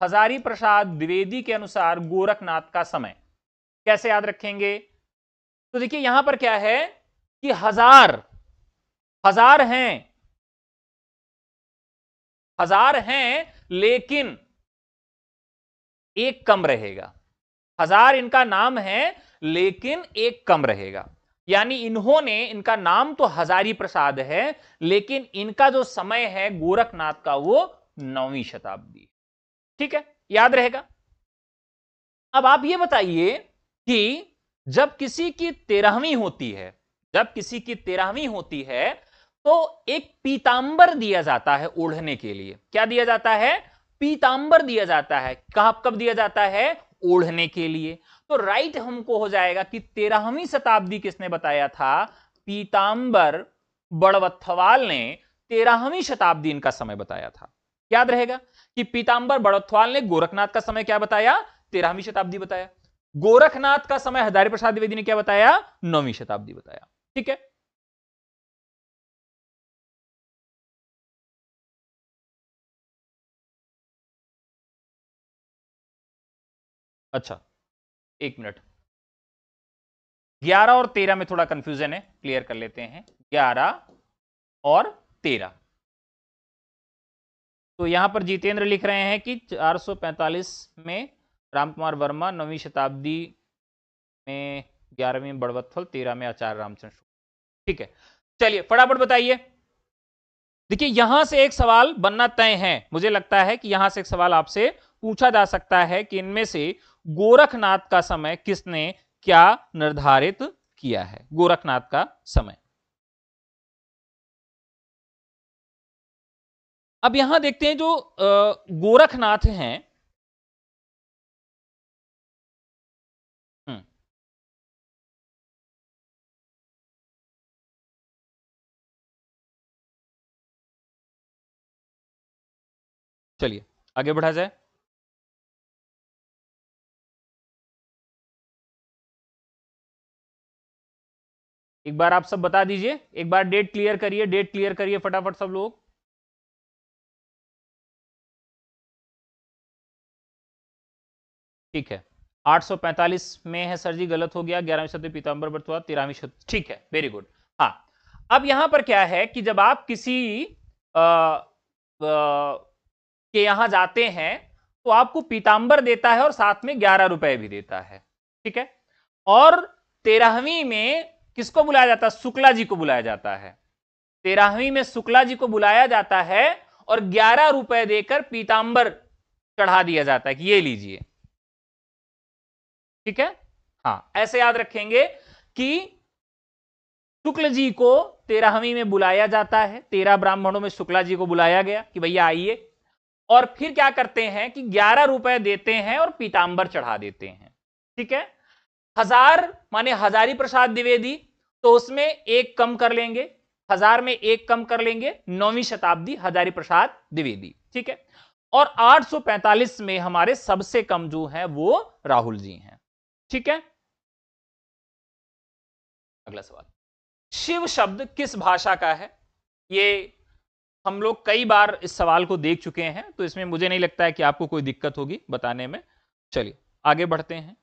हजारी प्रसाद द्विवेदी के अनुसार गोरखनाथ का समय कैसे याद रखेंगे? तो देखिए यहां पर क्या है कि हजार, हजार हैं, हजार हैं, लेकिन एक कम रहेगा। हजार इनका नाम है, लेकिन एक कम रहेगा। यानी इन्होंने, इनका नाम तो हजारी प्रसाद है, लेकिन इनका जो समय है गोरखनाथ का वो 9वीं शताब्दी। ठीक है, याद रहेगा। अब आप ये बताइए कि जब किसी की 13वीं होती है, जब किसी की 13वीं होती है, तो एक पीतांबर दिया जाता है ओढ़ने के लिए। क्या दिया जाता है? पीतांबर दिया जाता है। कब दिया जाता है? ओढ़ने के लिए। तो राइट हमको हो जाएगा कि 13वीं शताब्दी किसने बताया था? पीतांबर बड़वत्थवाल ने 13वीं शताब्दी इनका समय बताया था। याद रहेगा कि पीतांबर बड़वत्थवाल ने गोरखनाथ का समय क्या बताया? 13वीं शताब्दी बताया। गोरखनाथ का समय हजारी प्रसाद द्विवेदी ने क्या बताया? 9वीं शताब्दी बताया। ठीक है, अच्छा एक मिनट, 11 और 13 में थोड़ा कंफ्यूजन है, क्लियर कर लेते हैं। 11 और 13, तो यहां पर जितेंद्र लिख रहे हैं कि 445 में रामकुमार वर्मा, 9वीं शताब्दी में 11वीं बड़वत्थल, 13 में आचार्य रामचंद्र। ठीक है, चलिए फटाफट बताइए। देखिए यहां से एक सवाल बनना तय है, मुझे लगता है कि यहां से एक सवाल आपसे पूछा जा सकता है कि इनमें से गोरखनाथ का समय किसने क्या निर्धारित किया है? गोरखनाथ का समय। अब यहां देखते हैं जो गोरखनाथ हैं। हम्म, चलिए आगे बढ़ा जाए। एक बार आप सब बता दीजिए, एक बार डेट क्लियर करिए, डेट क्लियर करिए फटाफट सब लोग। ठीक है, 845 में है सर जी, गलत हो गया। 11वीं शताब्दी पीताम्बर बर्तवा, 13वीं शताब्दी। ठीक है, वेरी गुड। हाँ, अब यहां पर क्या है कि जब आप किसी के यहां जाते हैं तो आपको पीताम्बर देता है और साथ में 11 रुपए भी देता है। ठीक है, और 13वीं में किसको बुलाया जाता है? शुक्ला जी को बुलाया जाता है। 13वीं में शुक्ला जी को बुलाया जाता है और 11 रुपए देकर पीताम्बर चढ़ा दिया जाता है कि ये लीजिए। ठीक है, हाँ ऐसे याद रखेंगे कि शुक्ल जी को 13वीं में बुलाया जाता है, 13 ब्राह्मणों में शुक्ला जी को बुलाया गया कि भैया आइए, और फिर क्या करते हैं कि 11 रुपए देते हैं और पीतांबर चढ़ा देते हैं। ठीक है, 1000 माने हजारी प्रसाद द्विवेदी, तो उसमें एक कम कर लेंगे, 1000 में एक कम कर लेंगे, 9वीं शताब्दी हजारी प्रसाद द्विवेदी। ठीक है, और 845 में हमारे सबसे कम जो है वो राहुल जी हैं। ठीक है, अगला सवाल, शिव शब्द किस भाषा का है? ये हम लोग कई बार इस सवाल को देख चुके हैं, तो इसमें मुझे नहीं लगता है कि आपको कोई दिक्कत होगी बताने में। चलिए आगे बढ़ते हैं।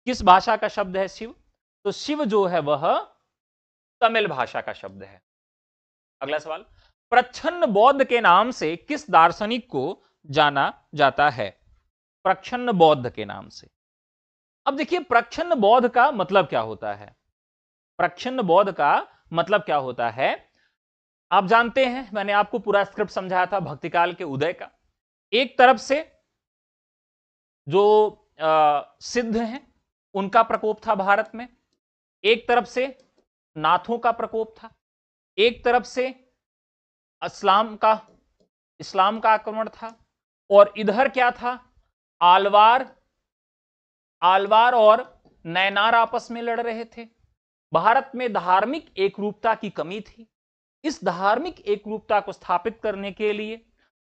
किस भाषा का शब्द है शिव? तो शिव जो है वह तमिल भाषा का शब्द है। अगला सवाल, प्रच्छन्न बौद्ध के नाम से किस दार्शनिक को जाना जाता है? प्रच्छन्न बौद्ध के नाम से। अब देखिए प्रच्छन्न बौद्ध का मतलब क्या होता है? प्रच्छन्न बौद्ध का मतलब क्या होता है? आप जानते हैं, मैंने आपको पूरा स्क्रिप्ट समझाया था भक्तिकाल के उदय का। एक तरफ से जो सिद्ध हैं उनका प्रकोप था भारत में, एक तरफ से नाथों का प्रकोप था, एक तरफ से इस्लाम का आक्रमण था, और इधर क्या था? आलवार आलवार और नैनार आपस में लड़ रहे थे। भारत में धार्मिक एकरूपता की कमी थी। इस धार्मिक एकरूपता को स्थापित करने के लिए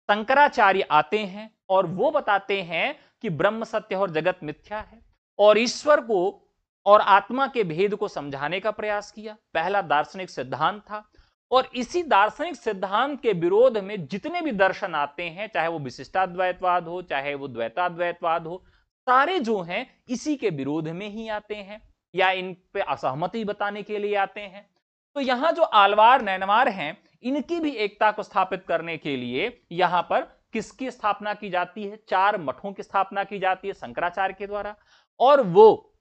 शंकराचार्य आते हैं और वो बताते हैं कि ब्रह्म सत्य और जगत मिथ्या है, और ईश्वर को और आत्मा के भेद को समझाने का प्रयास किया। पहला दार्शनिक सिद्धांत था, और इसी दार्शनिक सिद्धांत के विरोध में जितने भी दर्शन आते हैं, चाहे वो विशिष्टाद्वैतवाद हो, चाहे वो द्वैताद्वैतवाद हो, सारे जो हैं इसी के विरोध में ही आते हैं या इन पे असहमति बताने के लिए आते हैं। तो यहां जो आलवार नैनवार हैं, इनकी भी एकता को स्थापित करने के लिए यहां पर किसकी स्थापना की जाती है? 4 मठों की स्थापना की जाती है शंकराचार्य के द्वारा। और वो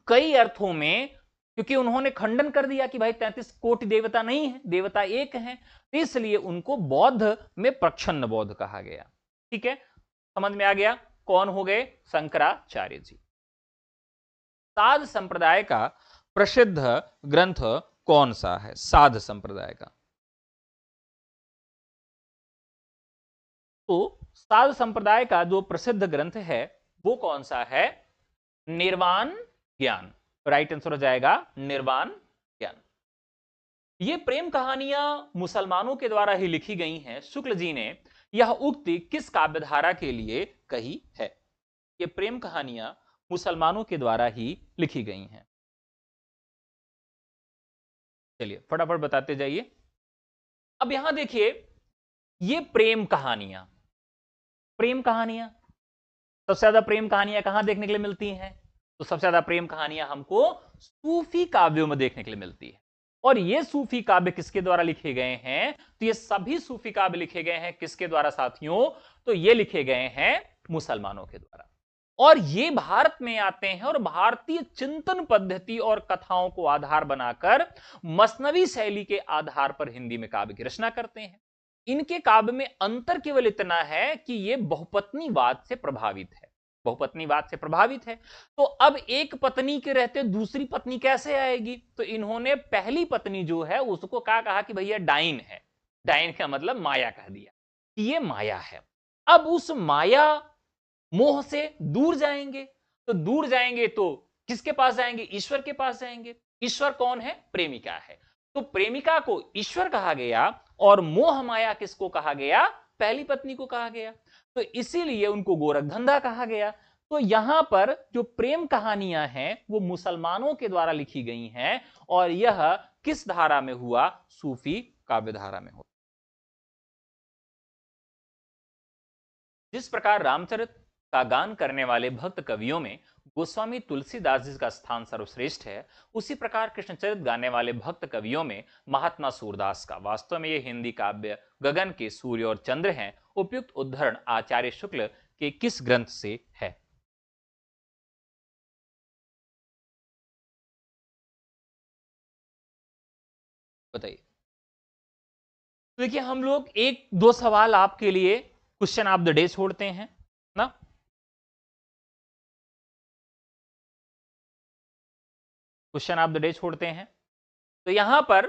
कई अर्थों में, क्योंकि उन्होंने खंडन कर दिया कि भाई 33 कोटि देवता नहीं है, देवता एक है, इसलिए उनको बौद्ध में प्रच्छन्न बौद्ध कहा गया। ठीक है, समझ में आ गया कौन हो गए? शंकराचार्य जी। साध संप्रदाय का प्रसिद्ध ग्रंथ कौन सा है? साध संप्रदाय का तो साध संप्रदाय का जो प्रसिद्ध ग्रंथ है वो कौन सा है? निर्वाण ज्ञान। राइट आंसर हो जाएगा निर्वाण ज्ञान। ये प्रेम कहानियां मुसलमानों के द्वारा ही लिखी गई हैं। शुक्ल जी ने यह उक्ति किस काव्यधारा के लिए कही है? ये प्रेम कहानियां मुसलमानों के द्वारा ही लिखी गई हैं। चलिए फटाफट बताते जाइए। अब यहां देखिए, ये प्रेम कहानियां सबसे ज्यादा प्रेम कहानियां कहां देखने के लिए मिलती हैं? तो सबसे ज्यादा प्रेम कहानियां हमको सूफी काव्यों में देखने के लिए मिलती है। और ये सूफी काव्य किसके द्वारा लिखे गए हैं? तो ये सभी सूफी काव्य लिखे गए हैं किसके द्वारा साथियों? तो ये लिखे गए हैं मुसलमानों के द्वारा। और ये भारत में आते हैं और भारतीय चिंतन पद्धति और कथाओं को आधार बनाकर मसनवी शैली के आधार पर हिंदी में काव्य की रचना करते हैं। इनके काव्य में अंतर केवल इतना है कि ये बहुपत्नीवाद से प्रभावित है। तो अब एक पत्नी के रहते दूसरी पत्नी कैसे आएगी? तो इन्होंने पहली पत्नी जो है उसको क्या कहा कि भैया डाइन है। डाइन का मतलब माया कह दिया कि ये माया है। अब उस माया मोह से दूर जाएंगे, तो किसके पास जाएंगे? ईश्वर के पास जाएंगे। ईश्वर कौन है? प्रेमिका है। तो प्रेमिका को ईश्वर कहा गया और मोह माया किसको कहा गया? पहली पत्नी को कहा गया। तो इसीलिए उनको गोरखधंधा कहा गया। तो यहां पर जो प्रेम कहानियां हैं वो मुसलमानों के द्वारा लिखी गई हैं और यह किस धारा में हुआ? सूफी काव्य धारा में हुआ। जिस प्रकार रामचरित का गान करने वाले भक्त कवियों में गोस्वामी तुलसीदास जी का स्थान सर्वश्रेष्ठ है, उसी प्रकार कृष्णचरित गाने वाले भक्त कवियों में महात्मा सूरदास का। वास्तव में ये हिंदी काव्य गगन के सूर्य और चंद्र हैं। उपयुक्त उद्धरण आचार्य शुक्ल के किस ग्रंथ से है? बताइए। तो देखिए, हम लोग एक दो सवाल आपके लिए क्वेश्चन ऑफ द डे छोड़ते हैं ना। क्वेश्चन ऑफ द डे छोड़ते हैं। तो यहां पर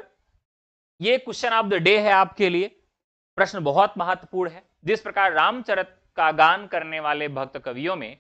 ये क्वेश्चन ऑफ द डे है आपके लिए। प्रश्न बहुत महत्वपूर्ण है। जिस प्रकार रामचरित का गान करने वाले भक्त कवियों में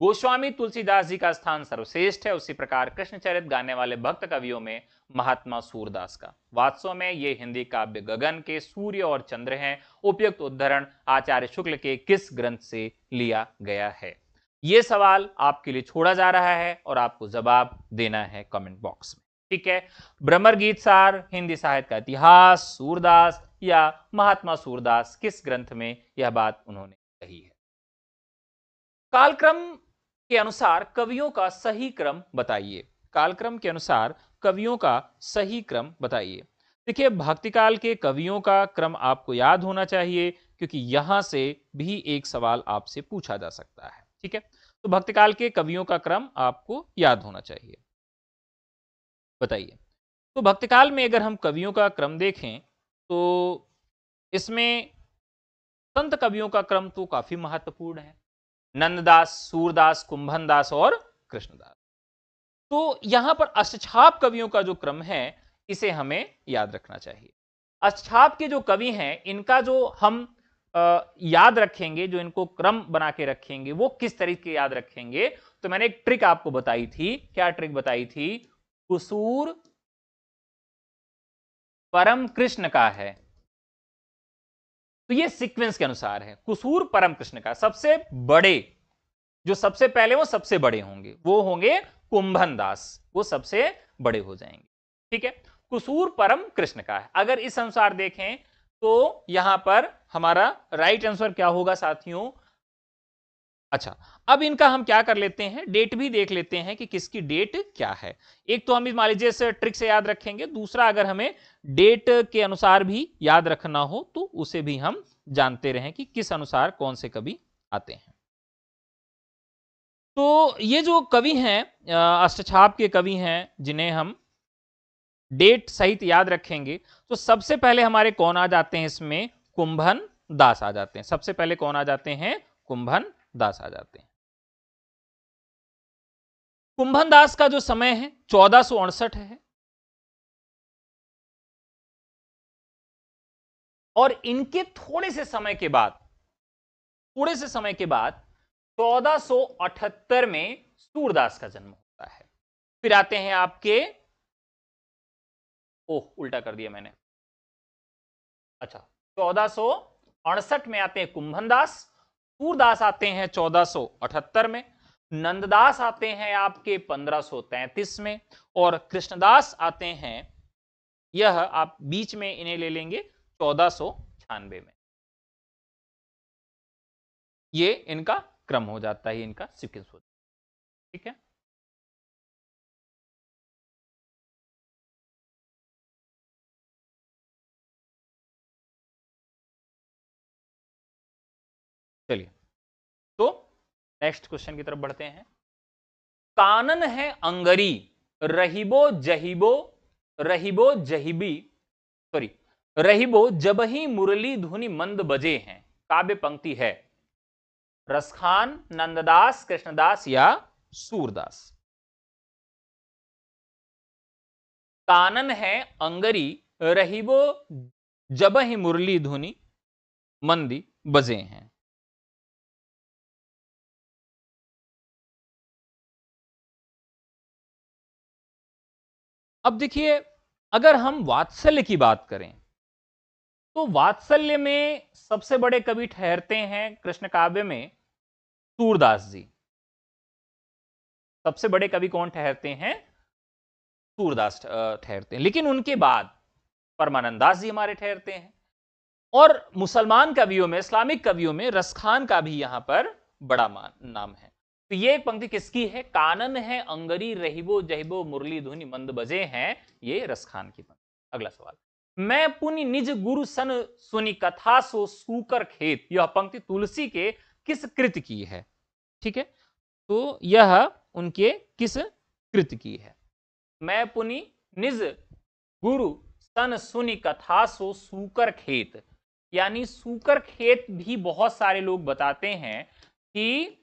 गोस्वामी तुलसीदास जी का स्थान सर्वश्रेष्ठ है, उसी प्रकार कृष्णचरित गाने वाले भक्त कवियों में महात्मा सूरदास का। वास्तव में ये हिंदी काव्य गगन के सूर्य और चंद्र हैं। उपयुक्त उद्धरण आचार्य शुक्ल के किस ग्रंथ से लिया गया है? यह सवाल आपके लिए छोड़ा जा रहा है और आपको जवाब देना है कमेंट बॉक्स में। ठीक है। भ्रमर गीत सार, हिंदी साहित्य का इतिहास, सूरदास या महात्मा सूरदास, किस ग्रंथ में यह बात उन्होंने कही है? कालक्रम के अनुसार कवियों का सही क्रम बताइए। कालक्रम के अनुसार कवियों का सही क्रम बताइए। देखिए, भक्तिकाल के कवियों का क्रम आपको याद होना चाहिए क्योंकि यहां से भी एक सवाल आपसे पूछा जा सकता है। ठीक है, तो भक्तिकाल के कवियों का क्रम आपको याद होना चाहिए। बताइए। तो भक्तिकाल में अगर हम कवियों का क्रम देखें तो इसमें संत कवियों का क्रम तो काफी महत्वपूर्ण है। नंददास, सूरदास, कुंभनदास और कृष्णदास। तो यहां पर अष्टछाप कवियों का जो क्रम है इसे हमें याद रखना चाहिए। अष्टछाप के जो कवि हैं इनका जो हम याद रखेंगे, जो इनको क्रम बना के रखेंगे, वो किस तरीके याद रखेंगे? तो मैंने एक ट्रिक आपको बताई थी। क्या ट्रिक बताई थी? कुसूर परम कृष्ण का है। तो ये सीक्वेंस के अनुसार है। कुसूर परम कृष्ण का सबसे बड़े, जो सबसे पहले वो सबसे बड़े होंगे वो होंगे कुंभन दास, वो सबसे बड़े हो जाएंगे। ठीक है, कुसूर परम कृष्ण का है। अगर इस अनुसार देखें तो यहां पर हमारा राइट आंसर क्या होगा साथियों? अच्छा, अब इनका हम क्या कर लेते हैं, डेट भी देख लेते हैं कि किसकी डेट क्या है। एक तो हम मान लीजिए इस ट्रिक से याद रखेंगे, दूसरा अगर हमें डेट के अनुसार भी याद रखना हो तो उसे भी हम जानते रहें कि किस अनुसार कौन से कवि आते हैं। तो ये जो कवि हैं, अष्टछाप के कवि हैं जिन्हें हम डेट सहित याद रखेंगे, तो सबसे पहले हमारे कौन आ जाते हैं इसमें? कुंभन दास आ जाते हैं। सबसे पहले कौन आ जाते हैं? कुंभन दास आ जाते हैं। कुंभन दास का जो समय है 1468 है और इनके थोड़े से समय के बाद थोड़े से समय के बाद 1478 में सूरदास का जन्म होता है। फिर आते हैं आपके, ओह उल्टा कर दिया मैंने, अच्छा 1468 में आते हैं कुंभनदास, सूरदास आते हैं 1478 में, नंददास आते हैं आपके 1533 में, और कृष्णदास आते हैं, यह आप बीच में इन्हें ले लेंगे 1496 में। ये इनका क्रम हो जाता है, इनका सीक्वेंस हो जाता है। ठीक है, चलिए तो नेक्स्ट क्वेश्चन की तरफ बढ़ते हैं। कानन है अंगरी, रहीबो जहीबो, रहीबो जहीबी, सॉरी, रहीबो जब ही मुरली धुनि मंद बजे हैं, काव्य पंक्ति है रसखान, नंददास, कृष्णदास या सूरदास। कानन है अंगरी, रहीबो जब ही मुरली धुनि मंदी बजे हैं। अब देखिए, अगर हम वात्सल्य की बात करें तो वात्सल्य में सबसे बड़े कवि ठहरते हैं कृष्ण काव्य में सूरदास जी। सबसे बड़े कवि कौन ठहरते हैं? सूरदास ठहरते हैं। लेकिन उनके बाद परमानंद दास जी हमारे ठहरते हैं, और मुसलमान कवियों में, इस्लामिक कवियों में रसखान का भी यहां पर बड़ा नाम है। तो ये एक पंक्ति किसकी है? कानन है अंगरी, रहीबो जहीबो, मुरली धुनि मंद बजे हैं, ये रसखान की पंक्ति। अगला सवाल, मैं पुनि निज गुरु सन सुनी कथा सो सूकर खेत, यह पंक्ति तुलसी के किस कृति की है? ठीक है, तो यह उनके किस कृति की है? मैं पुनि निज गुरु सन सुनी कथा सो सूकर खेत, यानी सूकर खेत भी बहुत सारे लोग बताते हैं कि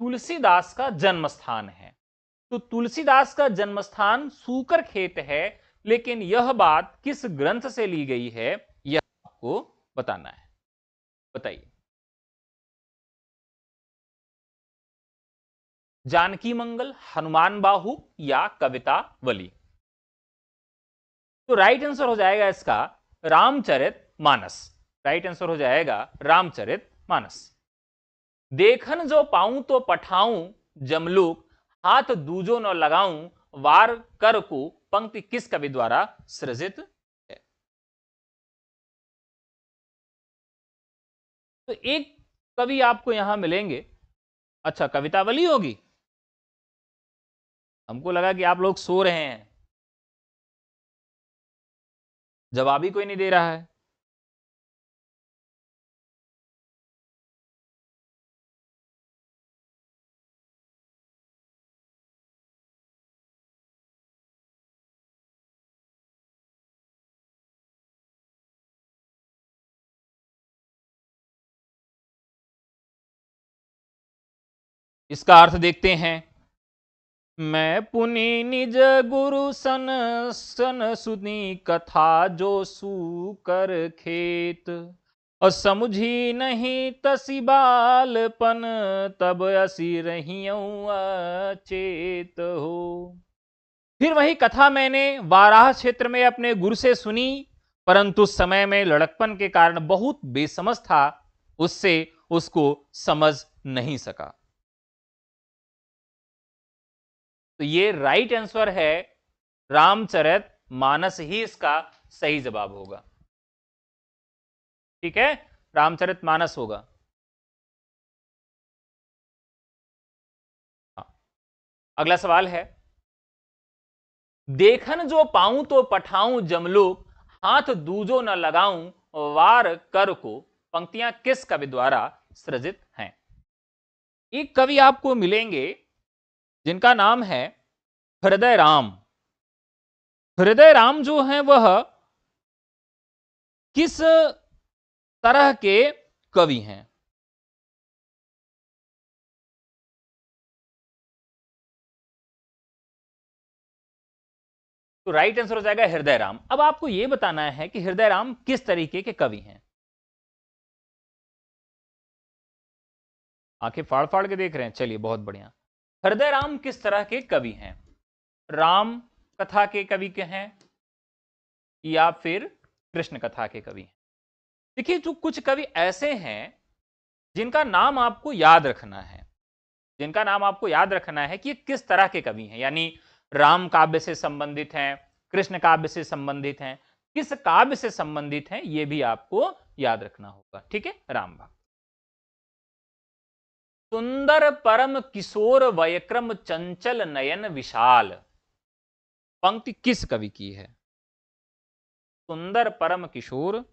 तुलसीदास का जन्म स्थान है। तो तुलसीदास का जन्म स्थान सूकर खेत है, लेकिन यह बात किस ग्रंथ से ली गई है यह आपको बताना है। बताइए। जानकी मंगल, हनुमान बाहु या कवितावली? तो राइट आंसर हो जाएगा इसका रामचरित मानस। राइट आंसर हो जाएगा रामचरित मानस। देखन जो पाऊं तो पठाऊं जमलोक, हाथ दूजो न लगाऊं वार कर को, पंक्ति किस कवि द्वारा सृजित है? तो एक कवि आपको यहां मिलेंगे। अच्छा, कवितावली होगी? हमको लगा कि आप लोग सो रहे हैं, जवाब ही कोई नहीं दे रहा है। इसका अर्थ देखते हैं। मैं पुनि निज गुरु सन सन सुनी कथा जो सूकर खेत, और समझी नहीं तसी बालपन तब असी रहियऊं अचेत हो। फिर वही कथा मैंने वाराह क्षेत्र में अपने गुरु से सुनी, परंतु समय में लड़कपन के कारण बहुत बेसमझ था, उससे उसको समझ नहीं सका। तो ये राइट आंसर है रामचरित मानस ही इसका सही जवाब होगा। ठीक है, रामचरित मानस होगा। हाँ। अगला सवाल है, देखन जो पाऊं तो पठाऊं जमलोक, हाथ दूजो न लगाऊं वार कर को, पंक्तियां किस कवि द्वारा सृजित हैं? एक कवि आपको मिलेंगे जिनका नाम है हृदय राम। हृदय राम जो हैं वह किस तरह के कवि हैं? तो राइट आंसर हो जाएगा हृदय राम। अब आपको यह बताना है कि हृदय राम किस तरीके के कवि हैं। आंखें फाड़ फाड़ के देख रहे हैं, चलिए बहुत बढ़िया। हृदय राम किस तरह के कवि हैं? राम कथा के कवि के हैं या फिर कृष्ण कथा के कवि हैं? देखिए, जो कुछ कवि ऐसे हैं जिनका नाम आपको याद रखना है, जिनका नाम आपको याद रखना है कि ये किस तरह के कवि हैं, यानी राम काव्य से संबंधित हैं, कृष्ण काव्य से संबंधित हैं, किस काव्य से संबंधित हैं, ये भी आपको याद रखना होगा। ठीक है, राम भक्त। सुंदर परम किशोर वयक्रम चंचल नयन विशाल, पंक्ति किस कवि की है? सुंदर परम किशोर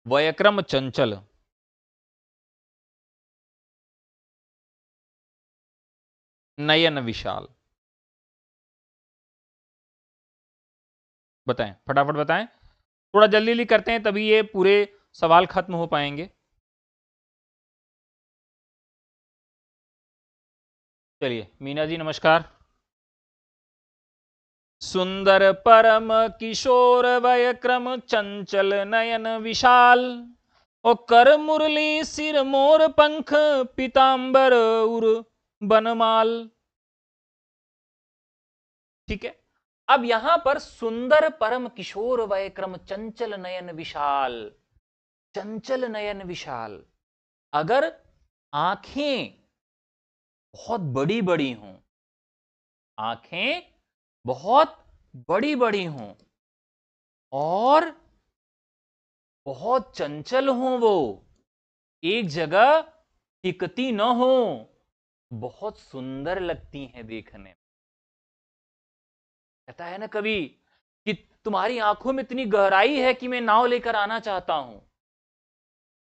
वयक्रम चंचल नयन विशाल, बताएं फटाफट बताएं, थोड़ा जल्दी जल्दी करते हैं तभी ये पूरे सवाल खत्म हो पाएंगे। चलिए मीना जी नमस्कार। सुंदर परम किशोर वयक्रम चंचल नयन विशाल, ओ कर मुरली सिर मोर पंख पीतांबर उर बनमाल। ठीक है, अब यहां पर सुंदर परम किशोर वयक्रम चंचल नयन विशाल, चंचल नयन विशाल, अगर आंखें बहुत बड़ी बड़ी हों, आंखें बहुत बड़ी बड़ी हों और बहुत चंचल हों, वो एक जगह टिकती न हो, बहुत सुंदर लगती हैं देखने में। कहता है ना कभी कि तुम्हारी आंखों में इतनी गहराई है कि मैं नाव लेकर आना चाहता हूं।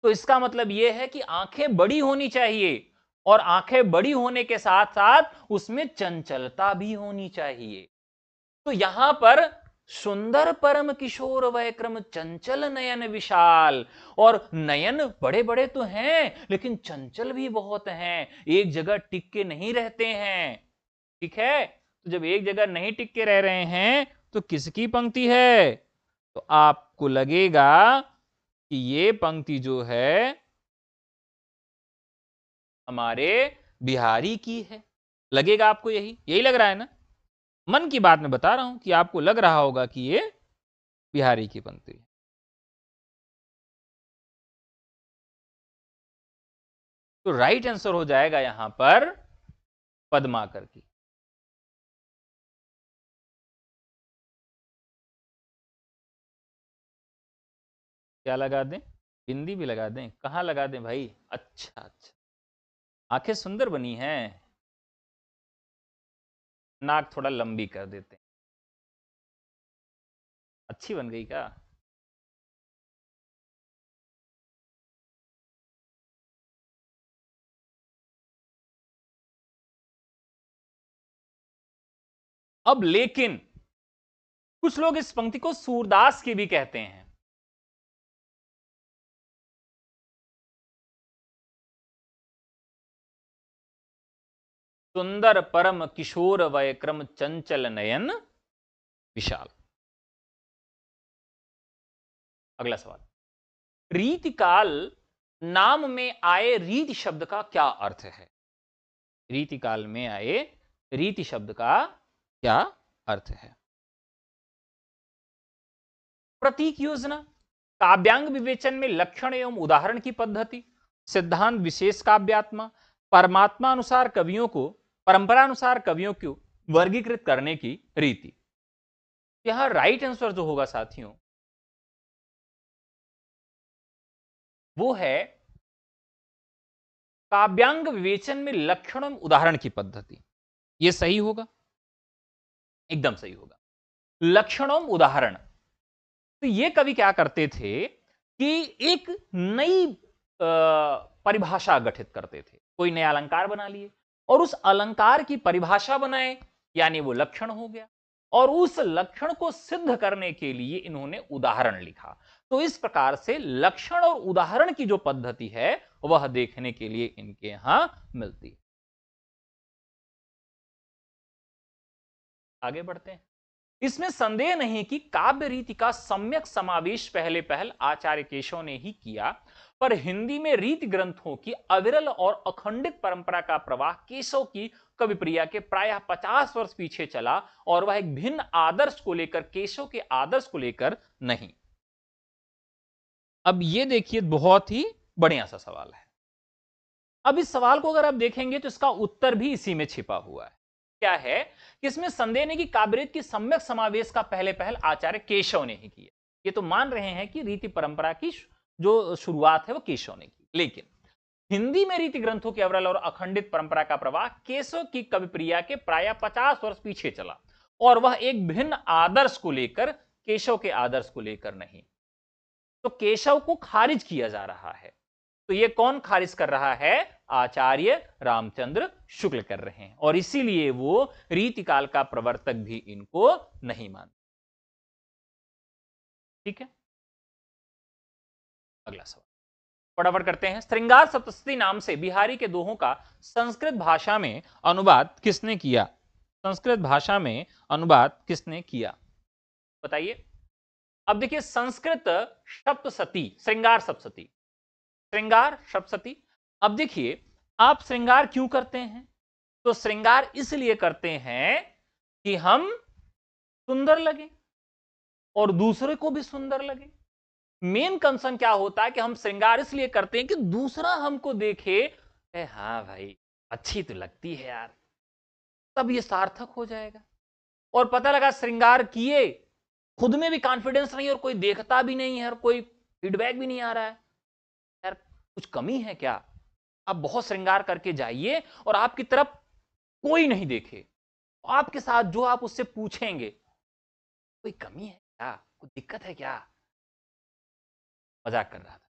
तो इसका मतलब यह है कि आंखें बड़ी होनी चाहिए और आंखें बड़ी होने के साथ साथ उसमें चंचलता भी होनी चाहिए। तो यहां पर सुंदर परम किशोर वयक्रम चंचल नयन विशाल, और नयन बड़े बड़े तो हैं लेकिन चंचल भी बहुत हैं, एक जगह टिक के नहीं रहते हैं। ठीक है, तो जब एक जगह नहीं टिक के रह रहे हैं तो किसकी पंक्ति है? तो आपको लगेगा कि ये पंक्ति जो है हमारे बिहारी की है। लगेगा आपको, यही यही लग रहा है ना? मन की बात मैं बता रहा हूं कि आपको लग रहा होगा कि ये बिहारी की पंक्ति है। तो राइट आंसर हो जाएगा यहां पर पद्माकर की। क्या लगा दें? हिंदी भी लगा दें? कहां लगा दें भाई? अच्छा अच्छा, आंखें सुंदर बनी हैं, नाक थोड़ा लंबी कर देते हैं। अच्छी बन गई क्या? अब लेकिन कुछ लोग इस पंक्ति को सूरदास की भी कहते हैं। सुंदर परम किशोर वयक्रम चंचल नयन विशाल। अगला सवाल, रीतिकाल नाम में आए रीति शब्द का क्या अर्थ है? रीतिकाल में आए रीति शब्द का क्या अर्थ है? प्रतीक योजना, काव्यांग विवेचन में लक्षण एवं उदाहरण की पद्धति, सिद्धांत विशेष काव्यात्मा, परमात्मा अनुसार कवियों को, परंपरा अनुसार कवियों को वर्गीकृत करने की रीति। यहां राइट आंसर जो होगा साथियों वो है काव्यांग विवेचन में लक्षण एवं उदाहरण की पद्धति। यह सही होगा, एकदम सही होगा। लक्षण एवं उदाहरण, तो ये कवि क्या करते थे कि एक नई परिभाषा गठित करते थे, कोई नया अलंकार बना लिए और उस अलंकार की परिभाषा बनाए, यानी वो लक्षण हो गया, और उस लक्षण को सिद्ध करने के लिए इन्होंने उदाहरण लिखा। तो इस प्रकार से लक्षण और उदाहरण की जो पद्धति है वह देखने के लिए इनके यहां मिलती है। आगे बढ़ते हैं। इसमें संदेह नहीं कि काव्य रीति का सम्यक समावेश पहले पहल आचार्य केशव ने ही किया, पर हिंदी में रीति ग्रंथों की अविरल और अखंडित परंपरा का प्रवाह केशव की कविप्रिया के प्रायः 50 वर्ष पीछे चला, और वह एक भिन्न आदर्श को लेकर, केशव के आदर्श को लेकर नहीं। अब ये देखिए, बहुत ही बढ़िया सा सवाल है। अब इस सवाल को अगर आप देखेंगे तो इसका उत्तर भी इसी में छिपा हुआ है। क्या है कि इसमें संदेह नहीं कि काव्यरीति की सम्यक समावेश का पहले पहल आचार्य केशव ने ही किया। ये तो मान रहे हैं कि रीति परंपरा की जो शुरुआत है वो केशव ने की, लेकिन हिंदी में रीति ग्रंथों की अविरल और अखंडित परंपरा का प्रवाह केशव की कविप्रिया के प्रायः 50 वर्ष पीछे चला, और वह एक भिन्न आदर्श को लेकर, केशव के आदर्श को लेकर नहीं। तो केशव को खारिज किया जा रहा है। तो ये कौन खारिज कर रहा है? आचार्य रामचंद्र शुक्ल कर रहे हैं, और इसीलिए वो रीतिकाल का प्रवर्तक भी इनको नहीं मानते। ठीक है, अगला सवाल फटाफट करते हैं। श्रृंगार सप्तशती नाम से बिहारी के दोहों का संस्कृत भाषा में अनुवाद किसने किया? संस्कृत भाषा में अनुवाद किसने किया, बताइए। अब देखिए, संस्कृत सप्तशती, श्रृंगार सप्तशती, श्रृंगार सप्तशती। अब देखिए, आप श्रृंगार क्यों करते हैं? तो श्रृंगार इसलिए करते हैं कि हम सुंदर लगे और दूसरे को भी सुंदर लगे। मेन कंसर्न क्या होता है कि हम श्रृंगार इसलिए करते हैं कि दूसरा हमको देखे, हाँ भाई अच्छी तो लगती है यार, तब ये सार्थक हो जाएगा। और पता लगा श्रृंगार किए, खुद में भी कॉन्फिडेंस नहीं और कोई देखता भी नहीं है और कोई फीडबैक भी नहीं आ रहा है, यार कुछ कमी है क्या? आप बहुत श्रृंगार करके जाइए और आपकी तरफ कोई नहीं देखे, आपके साथ जो आप उससे पूछेंगे कोई कमी है क्या, कोई दिक्कत है क्या? मजाक कर रहा था।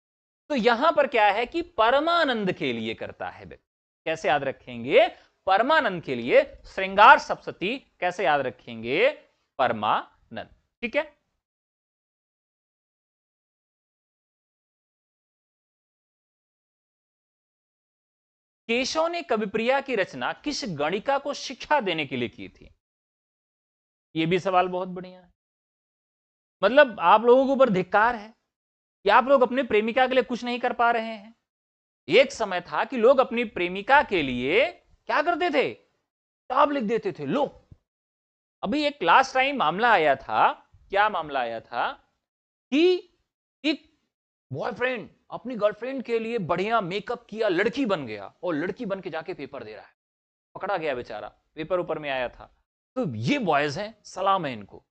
तो यहां पर क्या है कि परमानंद के लिए करता है व्यक्ति। कैसे याद रखेंगे? परमानंद के लिए। श्रृंगार सप्तशती कैसे याद रखेंगे? परमानंद। ठीक है, केशव ने कविप्रिया की रचना किस गणिका को शिक्षा देने के लिए की थी? यह भी सवाल बहुत बढ़िया है। मतलब आप लोगों के ऊपर धिक्कार है कि आप लोग अपने प्रेमिका के लिए कुछ नहीं कर पा रहे हैं। एक समय था कि लोग अपनी प्रेमिका के लिए क्या करते थे? किताब लिख देते थे। लो, अभी एक लास्ट टाइम मामला आया था। क्या मामला आया था? कि एक बॉयफ्रेंड अपनी गर्लफ्रेंड के लिए बढ़िया मेकअप किया, लड़की बन गया और लड़की बन के जाके पेपर दे रहा है, पकड़ा गया बेचारा, पेपर ऊपर में आया था। तो ये बॉयज हैं, सलाम है इनको।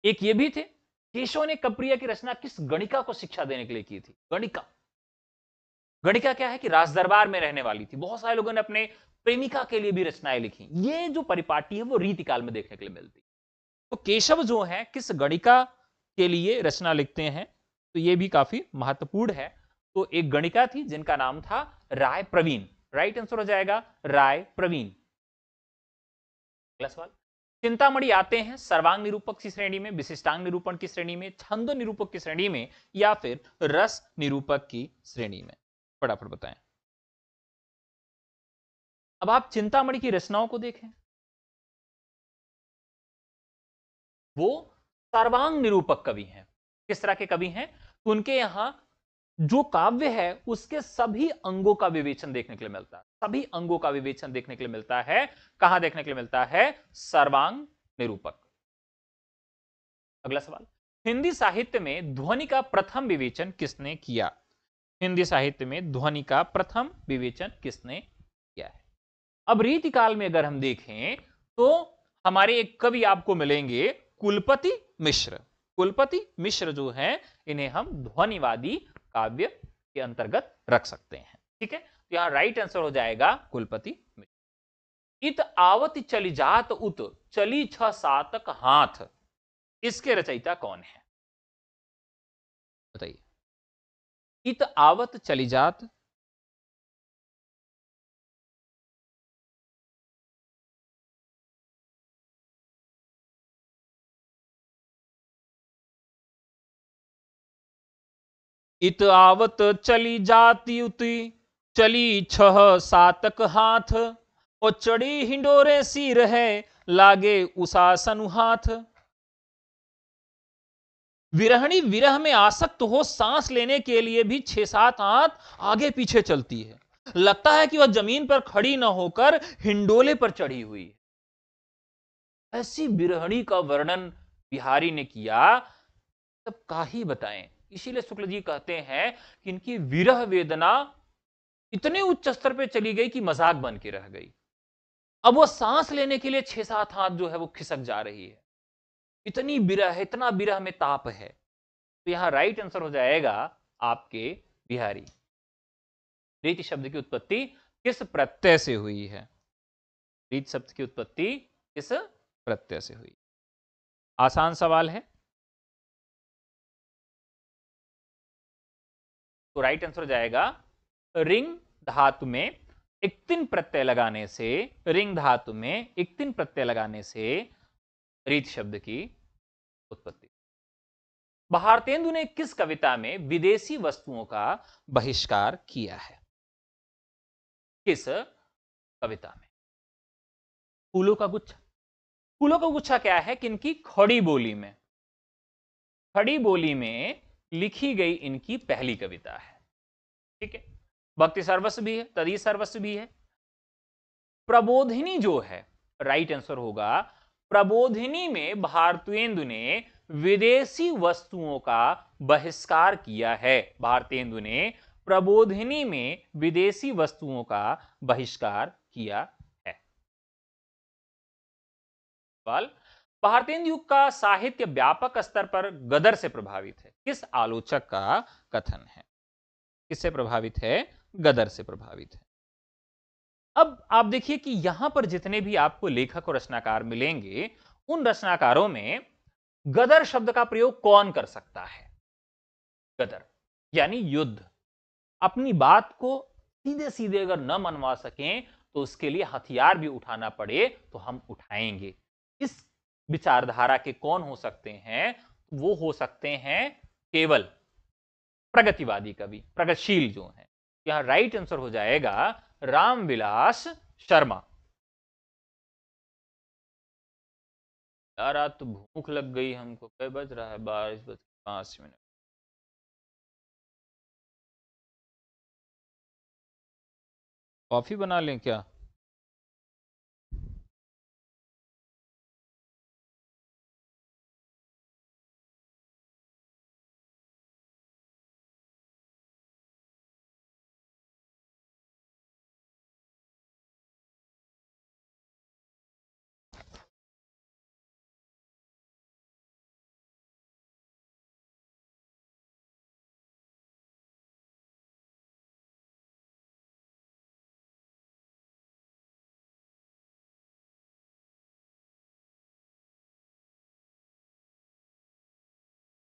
एक ये भी थे, केशव ने कविप्रिया की रचना किस गणिका को शिक्षा देने के लिए की थी? गणिका। गणिका क्या है कि राजदरबार में रहने वाली थी। बहुत सारे लोगों ने अपने प्रेमिका के लिए भी रचनाएं लिखी। ये जो परिपाटी है वो रीतिकाल में देखने के लिए मिलती। तो केशव जो है किस गणिका के लिए रचना लिखते हैं, तो ये भी काफी महत्वपूर्ण है। तो एक गणिका थी जिनका नाम था राय प्रवीण। राइट आंसर हो जाएगा राय प्रवीण। अगला सवाल, चिंतामणि आते हैं सर्वांग निरूपक की श्रेणी में, विशिष्टांग निरूपण की श्रेणी में, छंद निरूपक की श्रेणी में, या फिर रस निरूपक की श्रेणी में? फटाफट बताएं। अब आप चिंतामणि की रचनाओं को देखें, वो सर्वांग निरूपक कवि हैं। किस तरह के कवि हैं? तो उनके यहां जो काव्य है उसके सभी अंगों का विवेचन देखने के लिए मिलता है। सभी अंगों का विवेचन देखने के लिए मिलता है। कहां देखने के लिए मिलता है? सर्वांग निरूपक। अगला सवाल, हिंदी साहित्य में ध्वनि का प्रथम विवेचन किसने किया? हिंदी साहित्य में ध्वनि का प्रथम विवेचन किसने किया है? अब रीतिकाल में अगर हम देखें तो हमारे एक कवि आपको मिलेंगे, कुलपति मिश्र। कुलपति मिश्र जो है, इन्हें हम ध्वनिवादी काव्य के अंतर्गत रख सकते हैं। ठीक है, तो यहां राइट आंसर हो जाएगा कुलपति मिश्र। इत आवत चली जात उत चली 6 सातक हाथ, इसके रचयिता कौन है? बताइए। इत आवत चली जात, इत आवत चली जाती उती चली 6 सातक हाथ, और चढ़ी हिंडोरे सिर है लागे उसासनु हाथ। विरहणी विरह में आसक्त हो सांस लेने के लिए भी 6-7 हाथ आगे पीछे चलती है। लगता है कि वह जमीन पर खड़ी न होकर हिंडोले पर चढ़ी हुई है। ऐसी विरहणी का वर्णन बिहारी ने किया, तब का ही बताएं। इसीलिए शुक्ल जी कहते हैं कि इनकी विरह वेदना इतने उच्च स्तर पे चली गई कि मजाक बन के रह गई। अब वो सांस लेने के लिए 6-7 हाथ जो है वो खिसक जा रही है। इतनी विरह है, इतना विरह में ताप है। तो यहां राइट आंसर हो जाएगा आपके बिहारी। रीति शब्द की उत्पत्ति किस प्रत्यय से हुई है? रीति शब्द की उत्पत्ति किस प्रत्यय से हुई? आसान सवाल है। तो राइट आंसर हो जाएगा रिंग धातु में इक्तिन प्रत्यय लगाने से, रिंग धातु में इक्तिन प्रत्यय लगाने से रीति शब्द की उत्पत्ति। भारतेंदु ने किस कविता में विदेशी वस्तुओं का बहिष्कार किया है? किस कविता में? फूलों का गुच्छा। फूलों का गुच्छा क्या है कि इनकी खड़ी बोली में, खड़ी बोली में लिखी गई इनकी पहली कविता है। ठीक है, भक्ति सर्वस्व भी है, तदी सर्वस्व भी है। प्रबोधिनी जो है, राइट आंसर होगा प्रबोधिनी में भारतेंदु ने विदेशी वस्तुओं का बहिष्कार किया है। भारतेंदु ने प्रबोधिनी में विदेशी वस्तुओं का बहिष्कार किया है। भारतेंदु युग का साहित्य व्यापक स्तर पर गदर से प्रभावित है, किस आलोचक का कथन है? किससे प्रभावित है? गदर से प्रभावित है। अब आप देखिए कि यहां पर जितने भी आपको लेखक और रचनाकार मिलेंगे, उन रचनाकारों में गदर शब्द का प्रयोग कौन कर सकता है? गदर यानी युद्ध। अपनी बात को सीधे सीधे अगर न मनवा सकें तो उसके लिए हथियार भी उठाना पड़े तो हम उठाएंगे। इस विचारधारा के कौन हो सकते हैं? वो हो सकते हैं केवल प्रगतिवादी कवि, प्रगतिशील जो है। यहां राइट आंसर हो जाएगा रामविलास शर्मा। यार आज तो भूख लग गई हमको। क्या बज रहा है? 22:05। कॉफी बना लें क्या?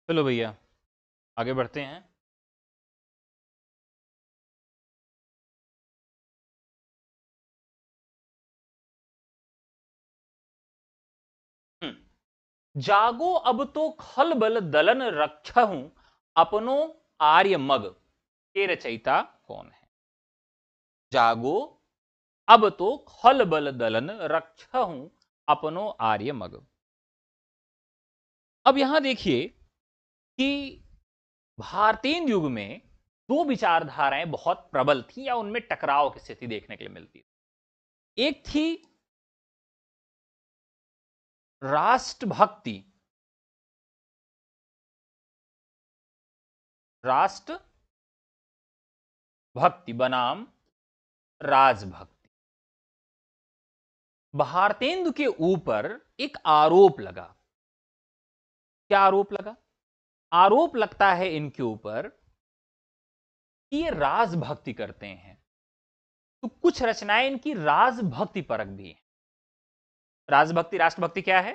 चलो भैया आगे बढ़ते हैं। जागो अब तो खलबल दलन रक्षहूं अपनो आर्य मग, के रचयिता कौन है? जागो अब तो खलबल दलन रक्षहूं अपनो आर्य मग। अब यहां देखिए कि भारतीय युग में दो विचारधाराएं बहुत प्रबल थी या उनमें टकराव की स्थिति देखने के लिए मिलती थी। एक थी राष्ट्रभक्ति, राष्ट्र भक्ति बनाम राजभक्ति। भारतेंदु के ऊपर एक आरोप लगा। क्या आरोप लगा? आरोप लगता है इनके ऊपर कि ये राजभक्ति करते हैं। तो कुछ रचनाएं इनकी राजभक्ति परक भी है। राजभक्ति राष्ट्रभक्ति क्या है?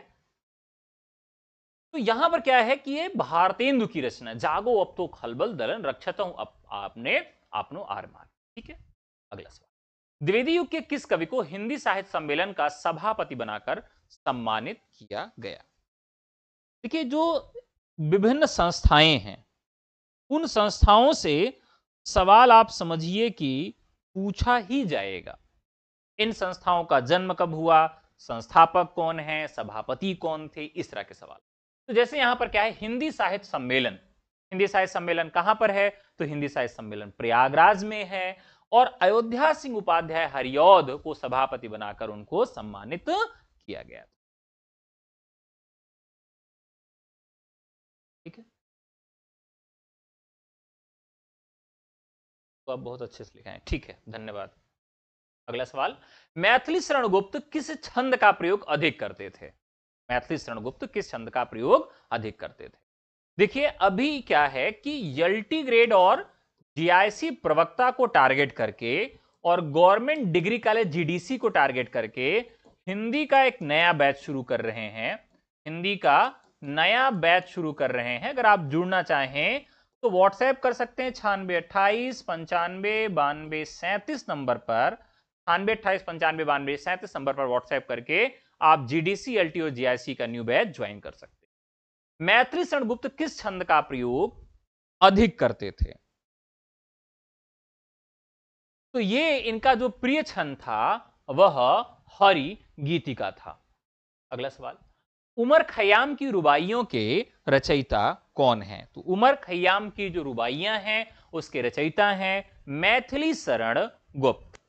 तो यहां पर क्या है कि ये भारतेंदु की रचना, जागो अब तो खलबल दलन रक्षता हूं आपने आपनो आरमान। ठीक है, अगला सवाल। द्विवेदी युग के किस कवि को हिंदी साहित्य सम्मेलन का सभापति बनाकर सम्मानित किया गया? देखिए, जो विभिन्न संस्थाएं हैं, उन संस्थाओं से सवाल आप समझिए कि पूछा ही जाएगा। इन संस्थाओं का जन्म कब हुआ, संस्थापक कौन है, सभापति कौन थे, इस तरह के सवाल। तो जैसे यहां पर क्या है, हिंदी साहित्य सम्मेलन, हिंदी साहित्य सम्मेलन कहां पर है, तो हिंदी साहित्य सम्मेलन प्रयागराज में है, और अयोध्या सिंह उपाध्याय हरिऔध को सभापति बनाकर उनको सम्मानित किया गया। ठीक है, तो आप बहुत अच्छे से लिखे हैं, ठीक है, धन्यवाद। अगला सवाल, मैथिली शरण गुप्त किस छंद का प्रयोग अधिक करते थे? मैथिली शरण गुप्त किस छंद का प्रयोग अधिक करते थे? देखिए अभी क्या है कि एलटी ग्रेड और जीआईसी प्रवक्ता को टारगेट करके और गवर्नमेंट डिग्री कॉलेज जीडीसी को टारगेट करके हिंदी का एक नया बैच शुरू कर रहे हैं, हिंदी का नया बैच शुरू कर रहे हैं। अगर आप जुड़ना चाहें तो व्हाट्सएप कर सकते हैं 9628 95 92 37 नंबर पर, 9628 95 92 37 नंबर पर व्हाट्सएप करके आप जीडीसी, एलटी और जीआईसी का न्यू बैच ज्वाइन कर सकते हैं। मैथिली शरण गुप्त किस छंद का प्रयोग अधिक करते थे? तो ये इनका जो प्रिय छंद था वह हरि गीतिका था। अगला सवाल, उमर खयाम की रुबाइयों के रचयिता कौन है? तो उमर खयाम की जो रुबाइयां हैं उसके रचयिता हैं मैथिली शरण गुप्त।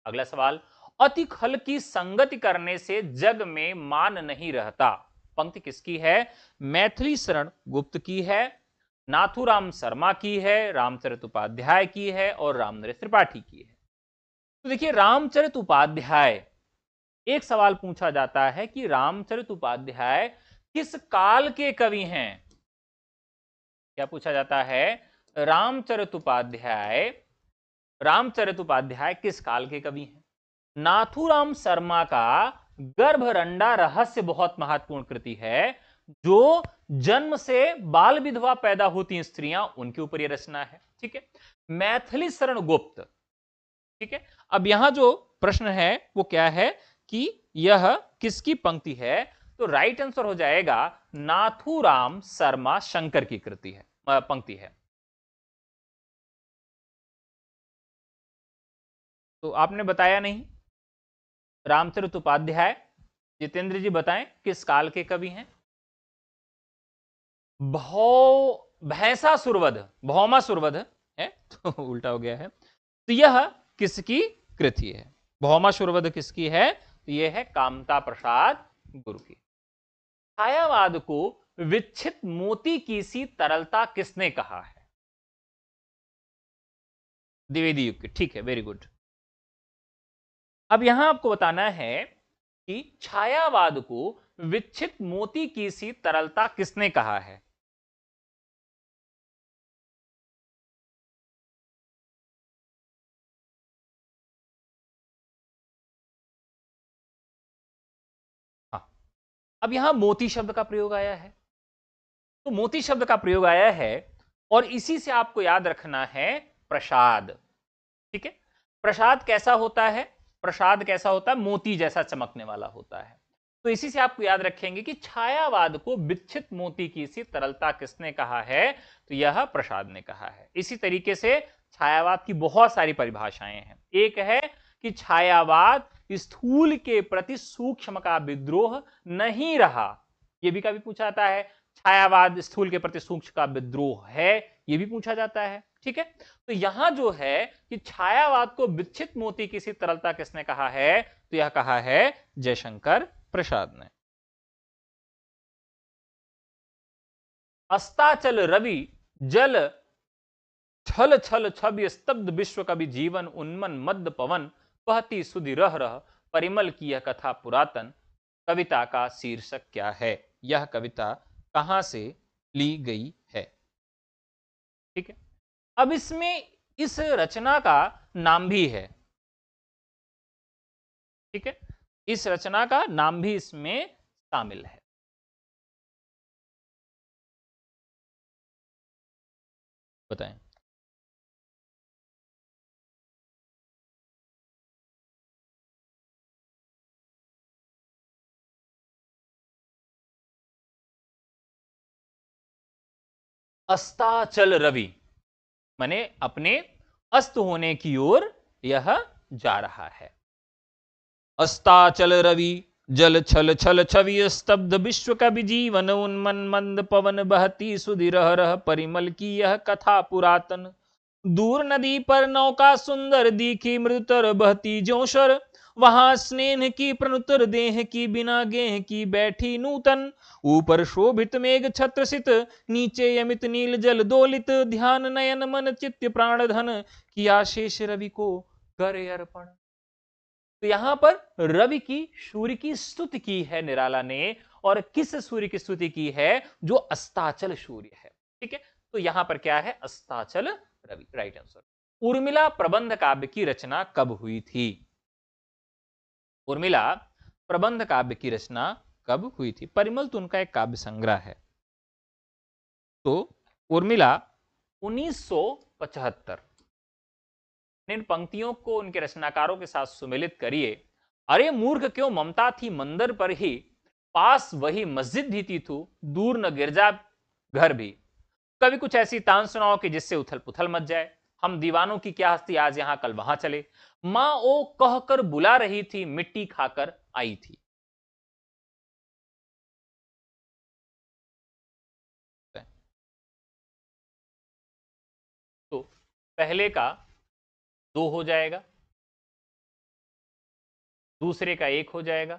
अगला सवाल, अति खल की संगति करने से जग में मान नहीं रहता, पंक्ति किसकी है? मैथिली शरण गुप्त की है, नाथूराम शर्मा की है, रामचरित उपाध्याय की है और रामनरेश त्रिपाठी की है। तो देखिए रामचरित उपाध्याय, एक सवाल पूछा जाता है कि रामचरित उपाध्याय किस काल के कवि हैं? क्या पूछा जाता है? रामचरित उपाध्याय किस काल के कवि हैं? नाथूराम शर्मा का गर्भरंडा रहस्य बहुत महत्वपूर्ण कृति है, जो जन्म से बाल विधवा पैदा होती स्त्रियां उनके ऊपर यह रचना है। ठीक है, मैथिली शरण गुप्त। ठीक है, अब यहां जो प्रश्न है वो क्या है कि यह किसकी पंक्ति है? तो राइट आंसर हो जाएगा नाथूराम शर्मा शंकर की कृति है, पंक्ति है। तो आपने बताया नहीं, रामचरित उपाध्याय, जितेंद्र जी बताएं किस काल के कवि हैं? भैंसा सुरवध, भौमा सुरवध है तो उल्टा हो गया है। तो यह किसकी कृति है? भौमा सुरवध किसकी है? तो यह है कामता प्रसाद गुरु की। छायावाद को विच्छित मोती की सी तरलता किसने कहा है? द्विवेदी युग की, ठीक है, वेरी गुड। अब यहां आपको बताना है कि छायावाद को विच्छित मोती की सी तरलता किसने कहा है? हाँ, अब यहां मोती शब्द का प्रयोग आया है, तो मोती शब्द का प्रयोग आया है और इसी से आपको याद रखना है प्रसाद। ठीक है, प्रसाद कैसा होता है? प्रसाद कैसा होता है? मोती जैसा चमकने वाला होता है। तो इसी से आपको याद रखेंगे कि छायावाद को विच्छित मोती की सी तरलता किसने कहा है? तो यह प्रसाद ने कहा है। इसी तरीके से छायावाद की बहुत सारी परिभाषाएं हैं। एक है कि छायावाद स्थूल के प्रति सूक्ष्म का विद्रोह नहीं रहा, यह भी कभी पूछा जाता है। छायावाद स्थूल के प्रति सूक्ष्म का विद्रोह है, यह भी पूछा जाता है। ठीक है, तो यहां जो है कि छायावाद को विच्छित मोती की सी तरलता किसने कहा है? तो यह कहा है जयशंकर प्रसाद ने। अस्ताचल रवि जल छल छल छवि स्तब्ध विश्व कवि जीवन उन्मन मद पवन बहती सुधि रह रह परिमल की यह कथा पुरातन, कविता का शीर्षक क्या है? यह कविता कहां से ली गई है? ठीक है, अब इसमें इस रचना का नाम भी है। ठीक है, इस रचना का नाम भी इसमें शामिल है। बताएं। अस्ताचल रवि माने अपने अस्त होने की ओर यह जा रहा है। अस्ताचल रवि जल छल छल छवि स्तब्ध विश्व कवि जीवन उन्मन मंद पवन बहती सुधिरह रह परिमल की यह कथा पुरातन। दूर नदी पर नौका सुंदर दिखी मृदुतर बहती जोशर, वहां स्नेह की प्रणुतर देह की बिना गेह की बैठी नूतन। ऊपर शोभित मेघ छत्रसित नीचे यमित नील जल दोलित, ध्यान नयन मन चित्त प्राण धन किया शेष रवि को करे अर्पण। तो यहां पर रवि की सूर्य की स्तुति की है निराला ने, और किस सूर्य की स्तुति की है? जो अस्ताचल सूर्य है। ठीक है, तो यहां पर क्या है? अस्ताचल रवि, राइट आंसर। उर्मिला प्रबंध काव्य की रचना कब हुई थी? उर्मिला प्रबंध काव्य की रचना कब हुई थी? परिमल तो उनका एक काव्य संग्रह है। तो उर्मिला 1975। इन पंक्तियों को उनके रचनाकारों के साथ सुमेलित करिए। अरे मूर्ख क्यों ममता थी मंदिर पर ही, पास वही मस्जिद भी थी तू, दूर न गिरजा घर भी। कभी कुछ ऐसी तान सुनाओ कि जिससे उथल पुथल मच जाए, हम दीवानों की क्या हस्ती आज यहां कल वहां चले। मां ओ कहकर बुला रही थी, मिट्टी खाकर आई थी। तो पहले का 2 हो जाएगा, दूसरे का 1 हो जाएगा,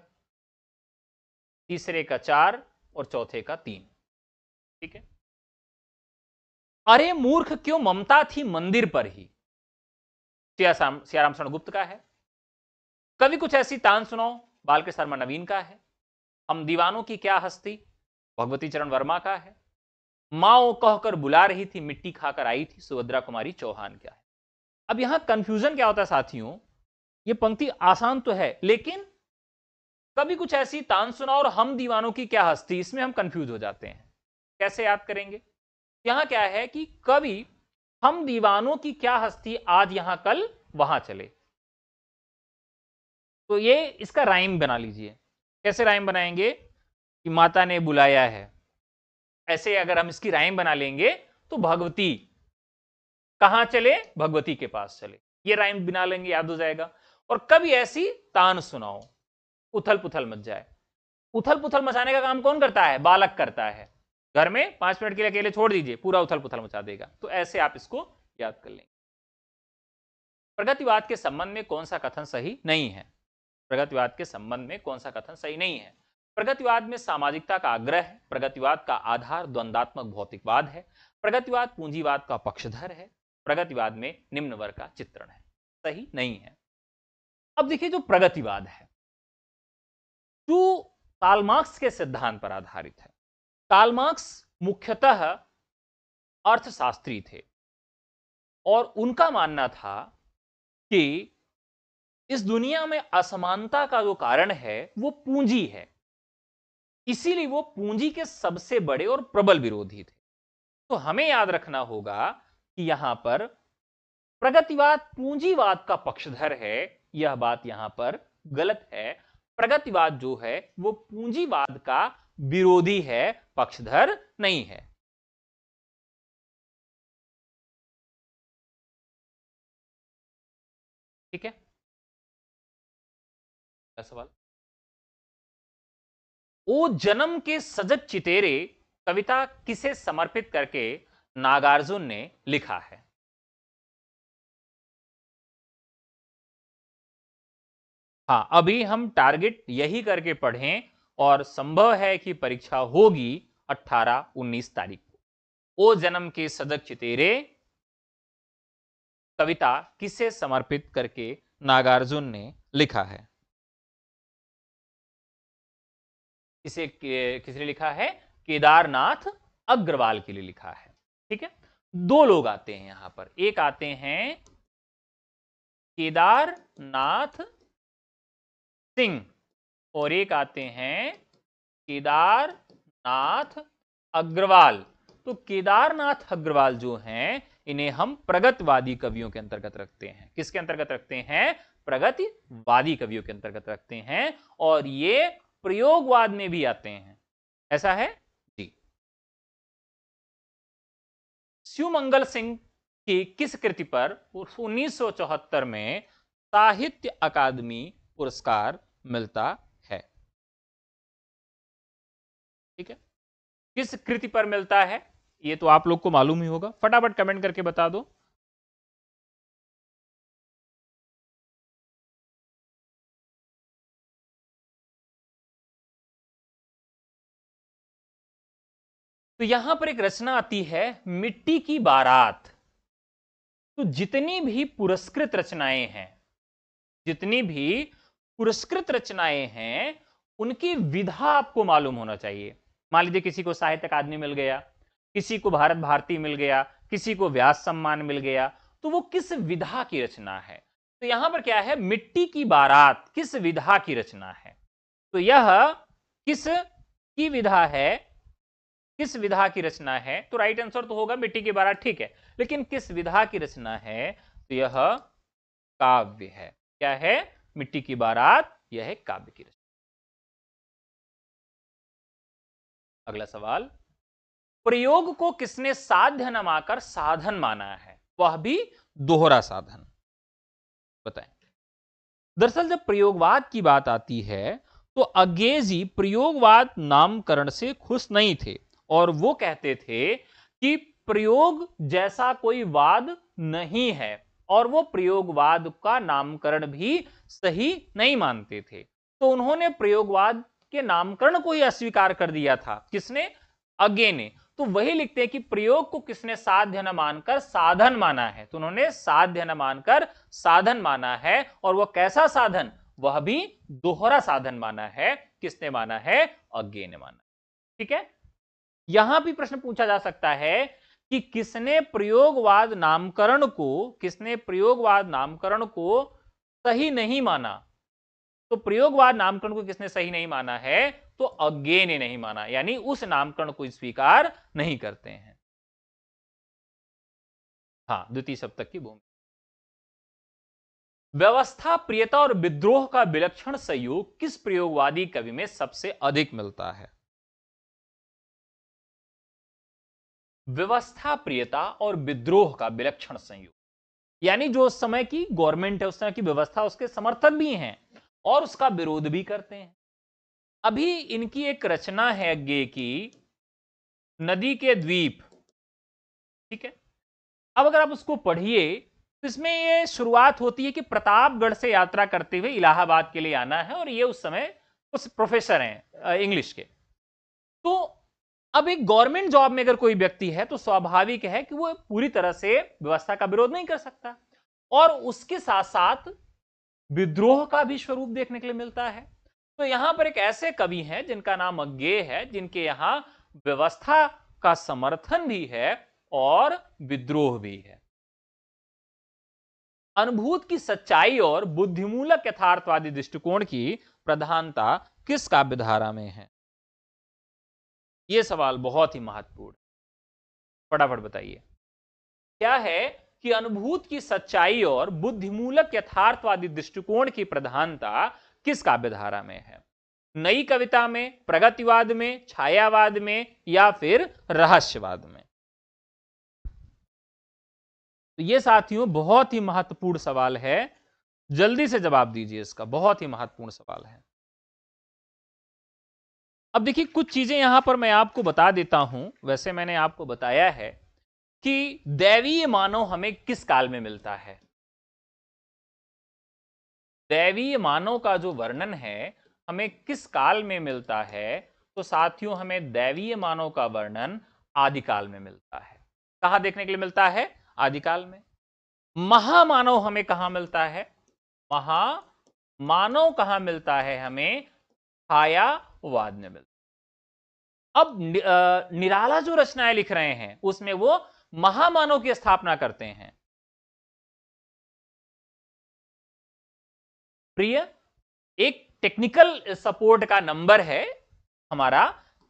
तीसरे का 4 और चौथे का 3। ठीक है। अरे मूर्ख क्यों ममता थी मंदिर पर ही, सियाराम शरण गुप्त का है। कभी कुछ ऐसी तान सुनाओ, बालकृष्ण शर्मा नवीन का है। हम दीवानों की क्या हस्ती, भगवती चरण वर्मा का है। माओ कहकर बुला रही थी, मिट्टी खाकर आई थी, सुभद्रा कुमारी चौहान क्या है। अब यहां कंफ्यूजन क्या होता है साथियों? ये पंक्ति आसान तो है, लेकिन कभी कुछ ऐसी तान सुनाओ और हम दीवानों की क्या हस्ती, इसमें हम कंफ्यूज हो जाते हैं। कैसे याद करेंगे? यहां क्या है कि कभी हम दीवानों की क्या हस्ती आज यहां कल वहां चले, तो ये इसका राइम बना लीजिए। कैसे राइम बनाएंगे? कि माता ने बुलाया है, ऐसे अगर हम इसकी राइम बना लेंगे तो भगवती कहां चले, भगवती के पास चले, ये राइम बना लेंगे, याद हो जाएगा। और कभी ऐसी तान सुनाओ, उथल पुथल मच जाए। उथल पुथल मचाने का काम कौन करता है? बालक करता है। घर में 5 मिनट के लिए अकेले छोड़ दीजिए, पूरा उथल पुथल मचा देगा। तो ऐसे आप इसको याद कर लेंगे। प्रगतिवाद के संबंध में कौन सा कथन सही नहीं है? प्रगतिवाद के संबंध में कौन सा कथन सही नहीं है? प्रगतिवाद में सामाजिकता का आग्रह है, प्रगतिवाद का आधार द्वंदात्मक भौतिकवाद है, प्रगतिवाद पूंजीवाद का पक्षधर है, प्रगतिवाद में निम्न वर्ग का चित्रण है। सही नहीं है। अब देखिए, जो प्रगतिवाद है जो कार्ल मार्क्स के सिद्धांत पर आधारित है। कार्ल मार्क्स मुख्यतः अर्थशास्त्री थे और उनका मानना था कि इस दुनिया में असमानता का जो कारण है वो पूंजी है, इसीलिए वो पूंजी के सबसे बड़े और प्रबल विरोधी थे। तो हमें याद रखना होगा कि यहां पर प्रगतिवाद पूंजीवाद का पक्षधर है, यह बात यहां पर गलत है। प्रगतिवाद जो है वो पूंजीवाद का विरोधी है, पक्षधर नहीं है। ठीक है। सवाल, ओ जन्म के सजग चितेरे कविता किसे समर्पित करके नागार्जुन ने लिखा है? हाँ, अभी हम टारगेट यही करके पढ़ें और संभव है कि परीक्षा होगी 18-19 तारीख को। ओ जन्म के सजग चितेरे कविता किसे समर्पित करके नागार्जुन ने लिखा है? इसे किसने लिखा है? केदारनाथ अग्रवाल के लिए लिखा है। ठीक है। 2 लोग आते हैं यहां पर, एक आते हैं केदारनाथ सिंह और एक आते हैं केदारनाथ अग्रवाल। तो केदारनाथ अग्रवाल जो हैं, इन्हें हम प्रगतिवादी कवियों के अंतर्गत रखते हैं। किसके अंतर्गत रखते हैं? प्रगतिवादी कवियों के अंतर्गत रखते हैं, और ये प्रयोगवाद में भी आते हैं। ऐसा है जी। शिवमंगल सिंह की किस कृति पर 1974 में साहित्य अकादमी पुरस्कार मिलता है? ठीक है, किस कृति पर मिलता है ये तो आप लोग को मालूम ही होगा, फटाफट कमेंट करके बता दो। तो यहां पर एक रचना आती है मिट्टी की बारात। तो जितनी भी पुरस्कृत रचनाएं हैं, जितनी भी पुरस्कृत रचनाएं हैं, उनकी विधा आपको मालूम होना चाहिए। मान लीजिए किसी को साहित्य अकादमी मिल गया, किसी को भारत भारती मिल गया, किसी को व्यास सम्मान मिल गया, तो वो किस विधा की रचना है। तो यहां पर क्या है, मिट्टी की बारात किस विधा की रचना है। तो यह किस की विधा है, किस विधा की रचना है। तो राइट आंसर तो होगा मिट्टी की बारात, ठीक है, लेकिन किस विधा की रचना है, तो यह काव्य है। क्या है, मिट्टी की बारात, यह है काव्य की रचना। अगला सवाल, प्रयोग को किसने साध्य न मानकर साधन माना है, वह भी दोहरा साधन, बताएं। दरअसल जब प्रयोगवाद की बात आती है तो अंग्रेजी प्रयोगवाद नामकरण से खुश नहीं थे और वो कहते थे कि प्रयोग जैसा कोई वाद नहीं है, और वो प्रयोगवाद का नामकरण भी सही नहीं मानते थे। तो उन्होंने प्रयोगवाद के नामकरण को ही अस्वीकार कर दिया था। किसने, अगे ने। तो वही लिखते हैं कि प्रयोग को किसने साध्य न मानकर साधन माना है। तो उन्होंने साध्य न मानकर साधन माना है, और वह कैसा साधन, वह भी दोहरा साधन माना है। किसने माना है, अज्ञे ने माना। ठीक है, यहां भी प्रश्न पूछा जा सकता है कि किसने प्रयोगवाद नामकरण को, किसने प्रयोगवाद नामकरण को सही नहीं माना। तो प्रयोगवाद नामकरण को किसने सही नहीं माना है, तो अज्ञे ने नहीं माना, यानी उस नामकरण को स्वीकार नहीं करते हैं। हाँ, द्वितीय सप्तक की भूमि। व्यवस्था, प्रियता और विद्रोह का विलक्षण संयोग किस प्रयोगवादी कवि में सबसे अधिक मिलता है। व्यवस्था, प्रियता और विद्रोह का विलक्षण संयोग, यानी जो उस समय की गवर्नमेंट है, उस समय की व्यवस्था, उसके समर्थक भी हैं और उसका विरोध भी करते हैं। अभी इनकी एक रचना है अज्ञे की, नदी के द्वीप। ठीक है, अब अगर आप उसको पढ़िए तो इसमें ये शुरुआत होती है कि प्रतापगढ़ से यात्रा करते हुए इलाहाबाद के लिए आना है, और ये उस समय उस प्रोफेसर हैं इंग्लिश के। तो अब एक गवर्नमेंट जॉब में अगर कोई व्यक्ति है तो स्वाभाविक है कि वो पूरी तरह से व्यवस्था का विरोध नहीं कर सकता, और उसके साथ साथ विद्रोह का भी स्वरूप देखने के लिए मिलता है। तो यहां पर एक ऐसे कवि हैं जिनका नाम अज्ञेय है, जिनके यहां व्यवस्था का समर्थन भी है और विद्रोह भी है। अनुभूत की सच्चाई और बुद्धिमूलक यथार्थवादी दृष्टिकोण की प्रधानता किस काव्यधारा में है। यह सवाल बहुत ही महत्वपूर्ण, फटाफट बताइए। क्या है कि अनुभूत की सच्चाई और बुद्धिमूलक यथार्थवादी दृष्टिकोण की प्रधानता किस काव्यधारा में है। नई कविता में, प्रगतिवाद में, छायावाद में, या फिर रहस्यवाद में। तो ये साथियों बहुत ही महत्वपूर्ण सवाल है, जल्दी से जवाब दीजिए इसका, बहुत ही महत्वपूर्ण सवाल है। अब देखिए कुछ चीजें यहां पर मैं आपको बता देता हूं। वैसे मैंने आपको बताया है कि दैवीय मानव हमें किस काल में मिलता है। दैवीय मानव का जो वर्णन है हमें किस काल में मिलता है, तो साथियों हमें दैवीय मानव का वर्णन आदिकाल में मिलता है। कहां देखने के लिए मिलता है, आदिकाल में। महामानव हमें कहां मिलता है, महामानव कहां मिलता है हमें, छायावाद में मिलता है। अब निराला जो रचनाएं लिख रहे हैं उसमें वो महामानव की स्थापना करते हैं। प्रिय, एक टेक्निकल सपोर्ट का नंबर है हमारा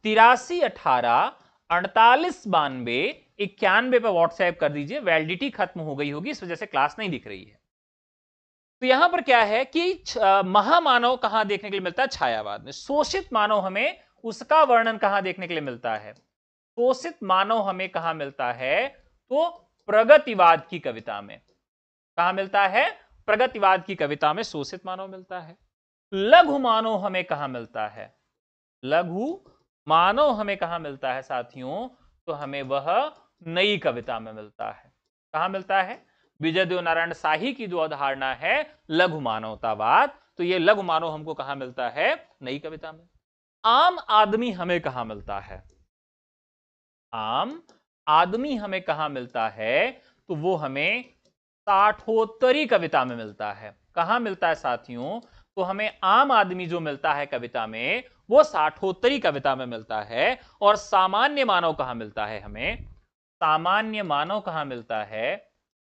8318489291 पे व्हाट्सएप कर दीजिए। वैलिडिटी खत्म हो गई होगी, इस वजह से क्लास नहीं दिख रही है। तो यहां पर क्या है कि महामानव कहां देखने के लिए मिलता है, छायावाद में। शोषित मानव हमें उसका वर्णन कहां देखने के लिए मिलता है, शोषित मानव हमें कहां मिलता है, तो प्रगतिवाद की कविता में। कहां मिलता है, प्रगतिवाद की कविता में शोषित मानव मिलता है। लघु मानव हमें कहां मिलता है, लघु मानव हमें कहां मिलता है साथियों? तो हमें वह नई कविता में मिलता है। कहां मिलता है? विजय देव नारायण शाही की जो अवधारणा है लघु मानवतावाद, तो ये लघु मानव हमको कहां मिलता है? नई कविता में। आम आदमी हमें कहां मिलता है? आम आदमी हमें कहां मिलता है? तो वो हमें साठोत्तरी कविता में मिलता है। कहां मिलता है साथियों? तो हमें आम आदमी जो मिलता है कविता में, वो साठोत्तरी कविता में मिलता है। और सामान्य मानव कहां मिलता है हमें? सामान्य मानव कहां मिलता है?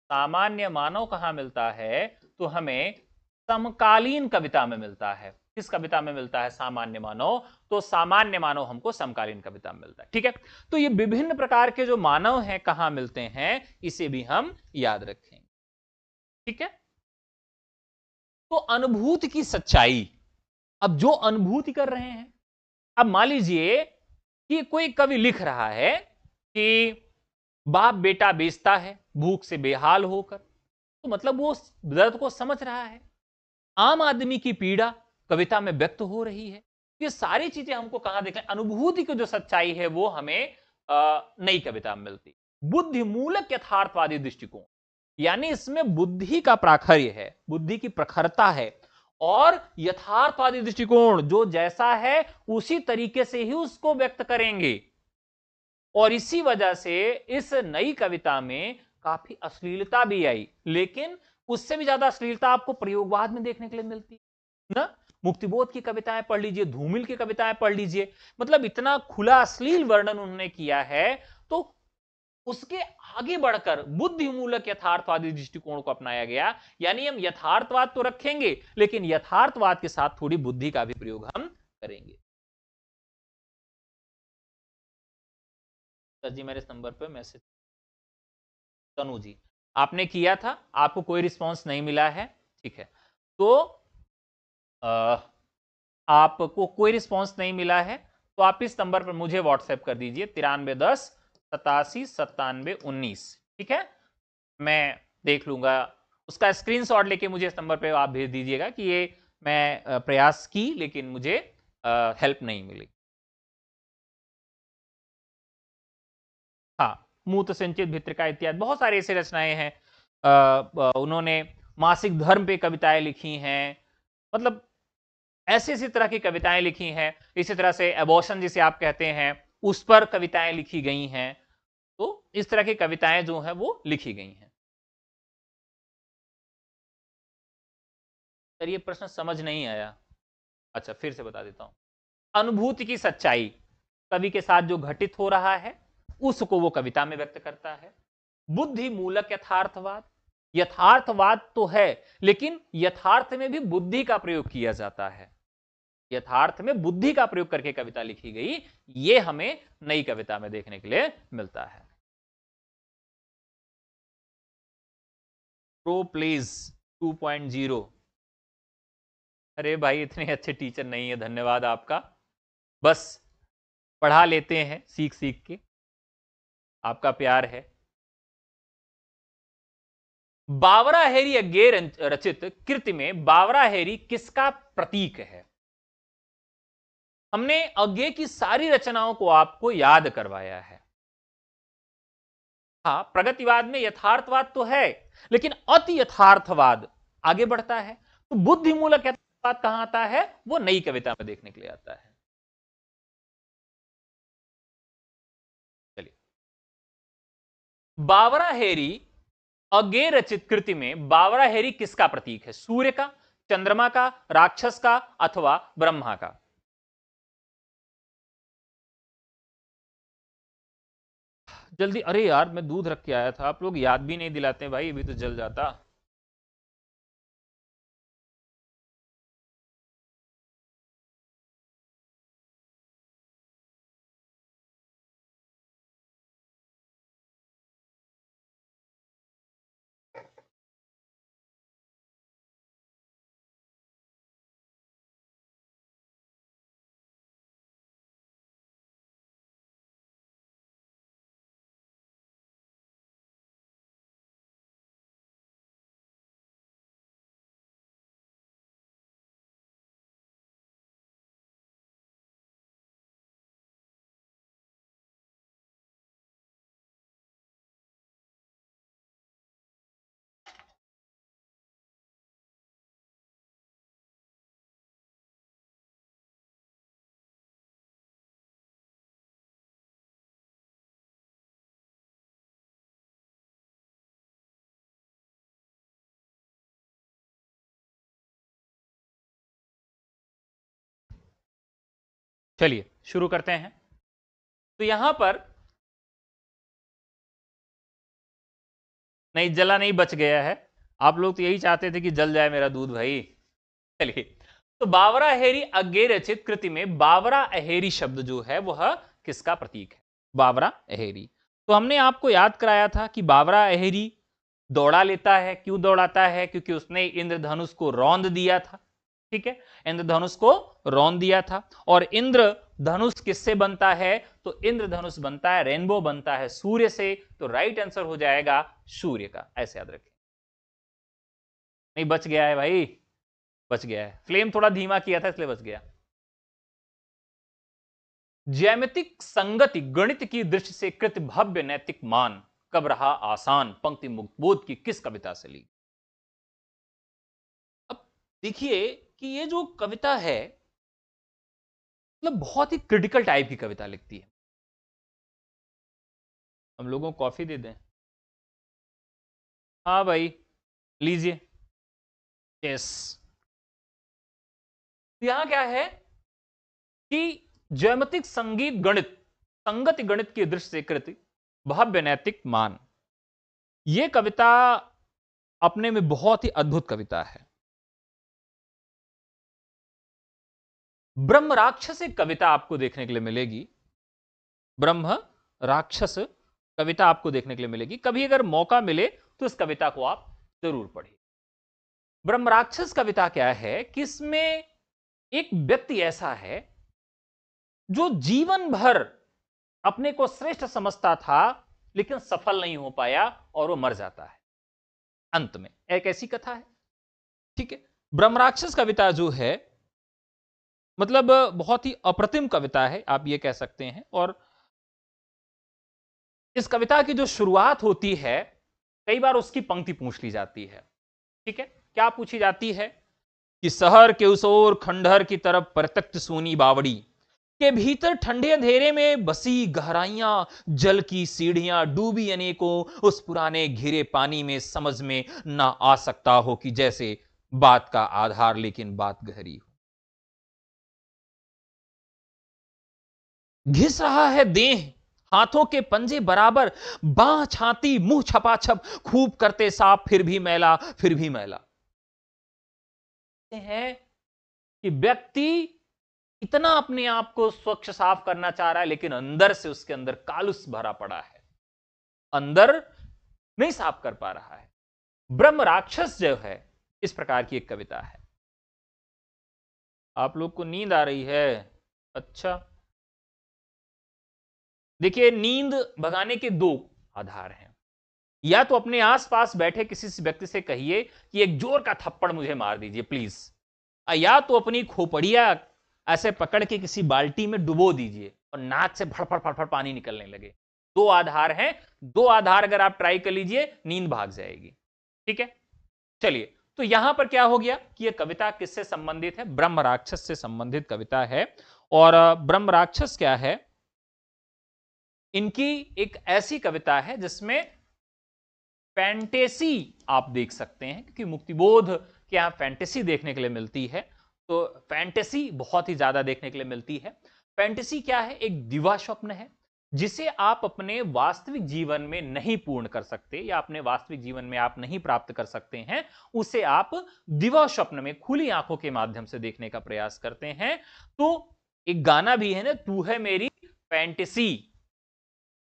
सामान्य मानव कहां मिलता है? तो हमें समकालीन कविता में मिलता है। किस कविता में मिलता है सामान्य मानव? तो सामान्य मानव हमको समकालीन कविता में मिलता है। ठीक है, तो ये विभिन्न प्रकार के जो मानव हैं कहां मिलते हैं, इसे भी हम याद रखेंगे। ठीक है, तो अनुभूति की सच्चाई, अब जो अनुभूति कर रहे हैं, अब मान लीजिए कि कोई कवि लिख रहा है कि बाप बेटा बेचता है भूख से बेहाल होकर, तो मतलब वो दर्द को समझ रहा है। आम आदमी की पीड़ा कविता में व्यक्त हो रही है। ये सारी चीजें हमको कहां देखें? अनुभूति की जो सच्चाई है वो हमें नई कविता में मिलती। बुद्धि मूलक यथार्थवादी दृष्टिकोण, यानी इसमें बुद्धि का प्राखर्य है, बुद्धि की प्रखरता है, और यथार्थवादी दृष्टिकोण जो जैसा है उसी तरीके से ही उसको व्यक्त करेंगे। और इसी वजह से इस नई कविता में काफी अश्लीलता भी आई, लेकिन उससे भी ज्यादा अश्लीलता आपको प्रयोगवाद में देखने के लिए मिलती है ना। मुक्तिबोध की कविताएं पढ़ लीजिए, धूमिल की कविताएं पढ़ लीजिए, मतलब इतना खुला अश्लील वर्णन उन्होंने किया है। तो उसके आगे बढ़कर बुद्धिमूलक यथार्थवादी दृष्टिकोण को अपनाया गया, यानी हम यथार्थवाद तो रखेंगे लेकिन यथार्थवाद के साथ थोड़ी बुद्धि का भी प्रयोग हम करेंगे। सर जी मेरे इस नंबर पर मैसेज, तनु जी आपने किया था, आपको कोई रिस्पांस नहीं मिला है। ठीक है, तो आपको कोई रिस्पांस नहीं मिला है तो आप इस नंबर पर मुझे व्हाट्सएप कर दीजिए 9310 87 97 19। ठीक है, मैं देख लूंगा, उसका स्क्रीनशॉट लेके मुझे इस नंबर पे आप भेज दीजिएगा कि ये मैं प्रयास की लेकिन मुझे हेल्प नहीं मिली। हाँ, मूत संचित भित्रिका इत्यादि बहुत सारे ऐसे रचनाएं हैं। उन्होंने मासिक धर्म पे कविताएं लिखी हैं, मतलब ऐसी ऐसी तरह की कविताएं लिखी हैं। इसी तरह से एबॉर्शन जिसे आप कहते हैं उस पर कविताएं लिखी गई हैं। तो इस तरह की कविताएं जो हैं वो लिखी गई हैं। सर ये प्रश्न समझ नहीं आया। अच्छा फिर से बता देता हूं। अनुभूति की सच्चाई, कवि के साथ जो घटित हो रहा है उसको वो कविता में व्यक्त करता है। बुद्धि मूलक यथार्थवाद, यथार्थवाद तो है लेकिन यथार्थ में भी बुद्धि का प्रयोग किया जाता है। यथार्थ में बुद्धि का प्रयोग करके कविता लिखी गई, ये हमें नई कविता में देखने के लिए मिलता है। प्रो प्लीज 2.0, अरे भाई इतने अच्छे टीचर नहीं है, धन्यवाद आपका। बस पढ़ा लेते हैं सीख सीख के, आपका प्यार है। बावरा हेरी अज्ञे रचित कृति में बावरा हेरी किसका प्रतीक है? हमने अज्ञे की सारी रचनाओं को आपको याद करवाया है। हाँ, प्रगतिवाद में यथार्थवाद तो है लेकिन अति यथार्थवाद आगे बढ़ता है। तो बुद्धिमूलक यथार्थवाद कहां आता है? वो नई कविता में देखने के लिए आता है। चलिए, बावरा हेरी अज्ञे रचित कृति में बावरा हेरी किसका प्रतीक है? सूर्य का, चंद्रमा का, राक्षस का, अथवा ब्रह्मा का? जल्दी, अरे यार मैं दूध रख के आया था, आप लोग याद भी नहीं दिलाते भाई, अभी तो जल जाता। चलिए शुरू करते हैं। तो यहां पर नहीं जला नहीं, बच गया है। आप लोग तो यही चाहते थे कि जल जाए मेरा दूध भाई। चलिए, तो बावरा अहेरी अज्ञे रचित कृति में बावरा अहेरी शब्द जो है वह किसका प्रतीक है? बावरा अहेरी। तो हमने आपको याद कराया था कि बावरा अहेरी दौड़ा लेता है। क्यों दौड़ाता है? क्योंकि उसने इंद्रधनुष को रौंद दिया था। ठीक है, इंद्रधनुष को रौंद दिया था। और इंद्रधनुष किससे बनता है? तो इंद्रधनुष बनता है, रेनबो बनता है सूर्य से। तो राइट आंसर हो जाएगा सूर्य का। ऐसे याद रखें। नहीं, बच गया है भाई, बच गया है। फ्लेम थोड़ा धीमा किया था इसलिए बच गया। ज्यामितिक संगति गणित की दृष्टि से कृत भव्य नैतिक मान कब रहा आसान? पंक्ति मुक्तबोध की किस कविता से ली? अब देखिए कि ये जो कविता है मतलब बहुत ही क्रिटिकल टाइप की कविता लिखती है। हम लोगों को कॉफी दे दें? हाँ भाई, लीजिए। यस। यहां क्या है कि ज्यामितिक संगीत गणित संगति गणित की दृष्टि से कृत भव्य नैतिक मान, यह कविता अपने में बहुत ही अद्भुत कविता है। ब्रह्म राक्षस एक कविता आपको देखने के लिए मिलेगी। ब्रह्म राक्षस कविता आपको देखने के लिए मिलेगी। कभी अगर मौका मिले तो इस कविता को आप जरूर पढ़िए। ब्रह्म राक्षस कविता क्या है कि इसमें एक व्यक्ति ऐसा है जो जीवन भर अपने को श्रेष्ठ समझता था लेकिन सफल नहीं हो पाया और वो मर जाता है अंत में। एक ऐसी कथा है। ठीक है, ब्रह्म राक्षस कविता जो है मतलब बहुत ही अप्रतिम कविता है, आप ये कह सकते हैं। और इस कविता की जो शुरुआत होती है, कई बार उसकी पंक्ति पूछ ली जाती है। ठीक है, क्या पूछी जाती है कि शहर के उस ओर खंडहर की तरफ प्रत्यक्ष सोनी बावड़ी के भीतर ठंडे अंधेरे में बसी गहराइयां, जल की सीढ़ियां डूबी अनेकों उस पुराने घिरे पानी में समझ में ना आ सकता हो कि जैसे बात का आधार लेकिन बात गहरी हो। घिस रहा है देह हाथों के पंजे बराबर, बाह छाती मुंह छपाछप खूब करते साफ फिर भी मैला फिर भी मैला। है कि व्यक्ति इतना अपने आप को स्वच्छ साफ करना चाह रहा है लेकिन अंदर से उसके अंदर कालुस भरा पड़ा है, अंदर नहीं साफ कर पा रहा है। ब्रह्म राक्षस जो है इस प्रकार की एक कविता है। आप लोग को नींद आ रही है? अच्छा, देखिए नींद भगाने के दो आधार हैं। या तो अपने आसपास बैठे किसी व्यक्ति से कहिए कि एक जोर का थप्पड़ मुझे मार दीजिए प्लीज, या तो अपनी खोपड़िया ऐसे पकड़ के किसी बाल्टी में डुबो दीजिए और नाक से फड़फड़ फड़फड़ पानी निकलने लगे। दो आधार हैं, दो आधार अगर आप ट्राई कर लीजिए नींद भाग जाएगी। ठीक है, चलिए। तो यहां पर क्या हो गया कि यह कविता किससे संबंधित है? ब्रह्म राक्षस से संबंधित कविता है। और ब्रह्म राक्षस क्या है? इनकी एक ऐसी कविता है जिसमें फैंटेसी आप देख सकते हैं, क्योंकि मुक्तिबोध के यहां फैंटेसी देखने के लिए मिलती है। तो फैंटेसी बहुत ही ज्यादा देखने के लिए मिलती है। फैंटेसी क्या है? एक दिवा स्वप्न है जिसे आप अपने वास्तविक जीवन में नहीं पूर्ण कर सकते या अपने वास्तविक जीवन में आप नहीं प्राप्त कर सकते हैं, उसे आप दिवा स्वप्न में खुली आंखों के माध्यम से देखने का प्रयास करते हैं। तो एक गाना भी है ना, तू है मेरी फैंटेसी।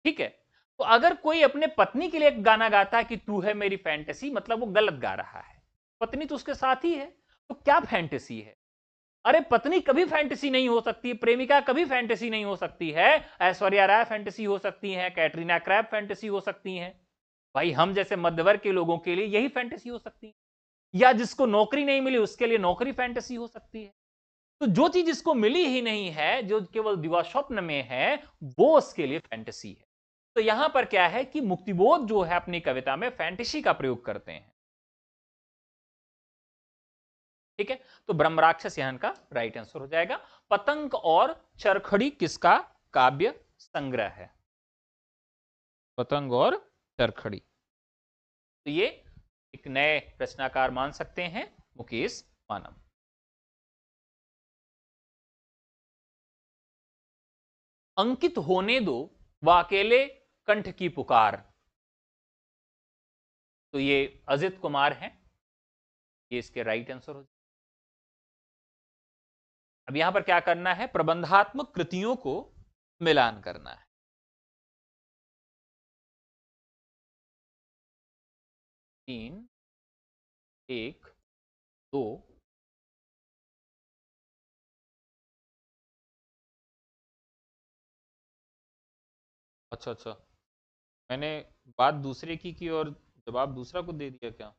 ठीक है, तो अगर कोई अपने पत्नी के लिए एक गाना गाता है कि तू है मेरी फैंटेसी, मतलब वो गलत गा रहा है। पत्नी तो उसके साथ ही है, तो क्या फैंटेसी है? अरे पत्नी कभी फैंटेसी नहीं हो सकती, प्रेमिका कभी फैंटेसी नहीं हो सकती है। ऐश्वर्या राय फैंटेसी हो सकती है, कैटरीना कैफ फैंटेसी हो सकती है। भाई हम जैसे मध्यवर्ग के लोगों के लिए यही फैंटेसी हो सकती है। या जिसको नौकरी नहीं मिली उसके लिए नौकरी फैंटेसी हो सकती है। तो जो चीज जिसको मिली ही नहीं है, जो केवल दिवा स्वप्न में है, वो उसके लिए फैंटेसी है। तो यहां पर क्या है कि मुक्तिबोध जो है अपनी कविता में फैंटेसी का प्रयोग करते हैं। ठीक है, तो ब्रह्म राक्षस यहां का राइट आंसर हो जाएगा। पतंग और चरखड़ी किसका काव्य संग्रह है? पतंग और चरखड़ी। तो ये एक नए रचनाकार मान सकते हैं, मुकेश मानव। अंकित होने दो व अकेले कंठ की पुकार। तो ये अजित कुमार हैं, ये इसके राइट आंसर हो। अब यहां पर क्या करना है, प्रबंधात्मक कृतियों को मिलान करना है। 3, 1, 2, अच्छा अच्छा, मैंने बात दूसरे की और जवाब दूसरा को दे दिया क्या?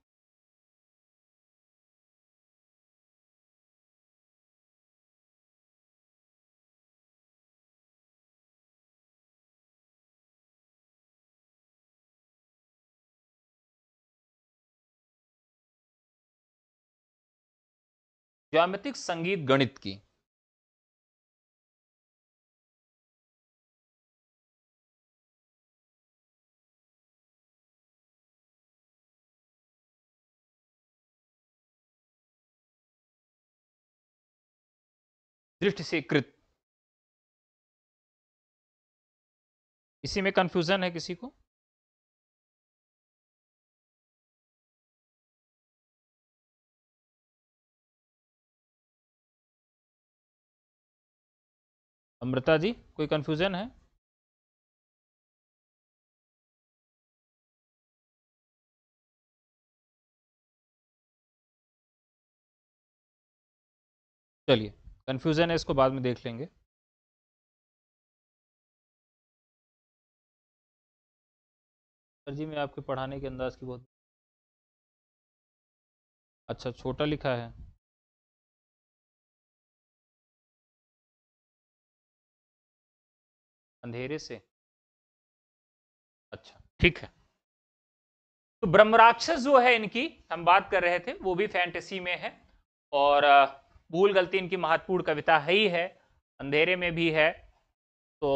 ज्यामितिक संगीत गणित की। दृष्टि से कृत, इसी में कंफ्यूजन है किसी को? अमृता जी, कोई कंफ्यूजन है? चलिए, कंफ्यूजन है इसको बाद में देख लेंगे। सर जी, मैं आपके पढ़ाने के अंदाज की बहुत, अच्छा छोटा लिखा है। अंधेरे से, अच्छा ठीक है। तो ब्रह्मराक्षस जो है इनकी हम बात कर रहे थे, वो भी फैंटेसी में है, और भूल गलती इनकी महत्वपूर्ण कविता है ही है, अंधेरे में भी है। तो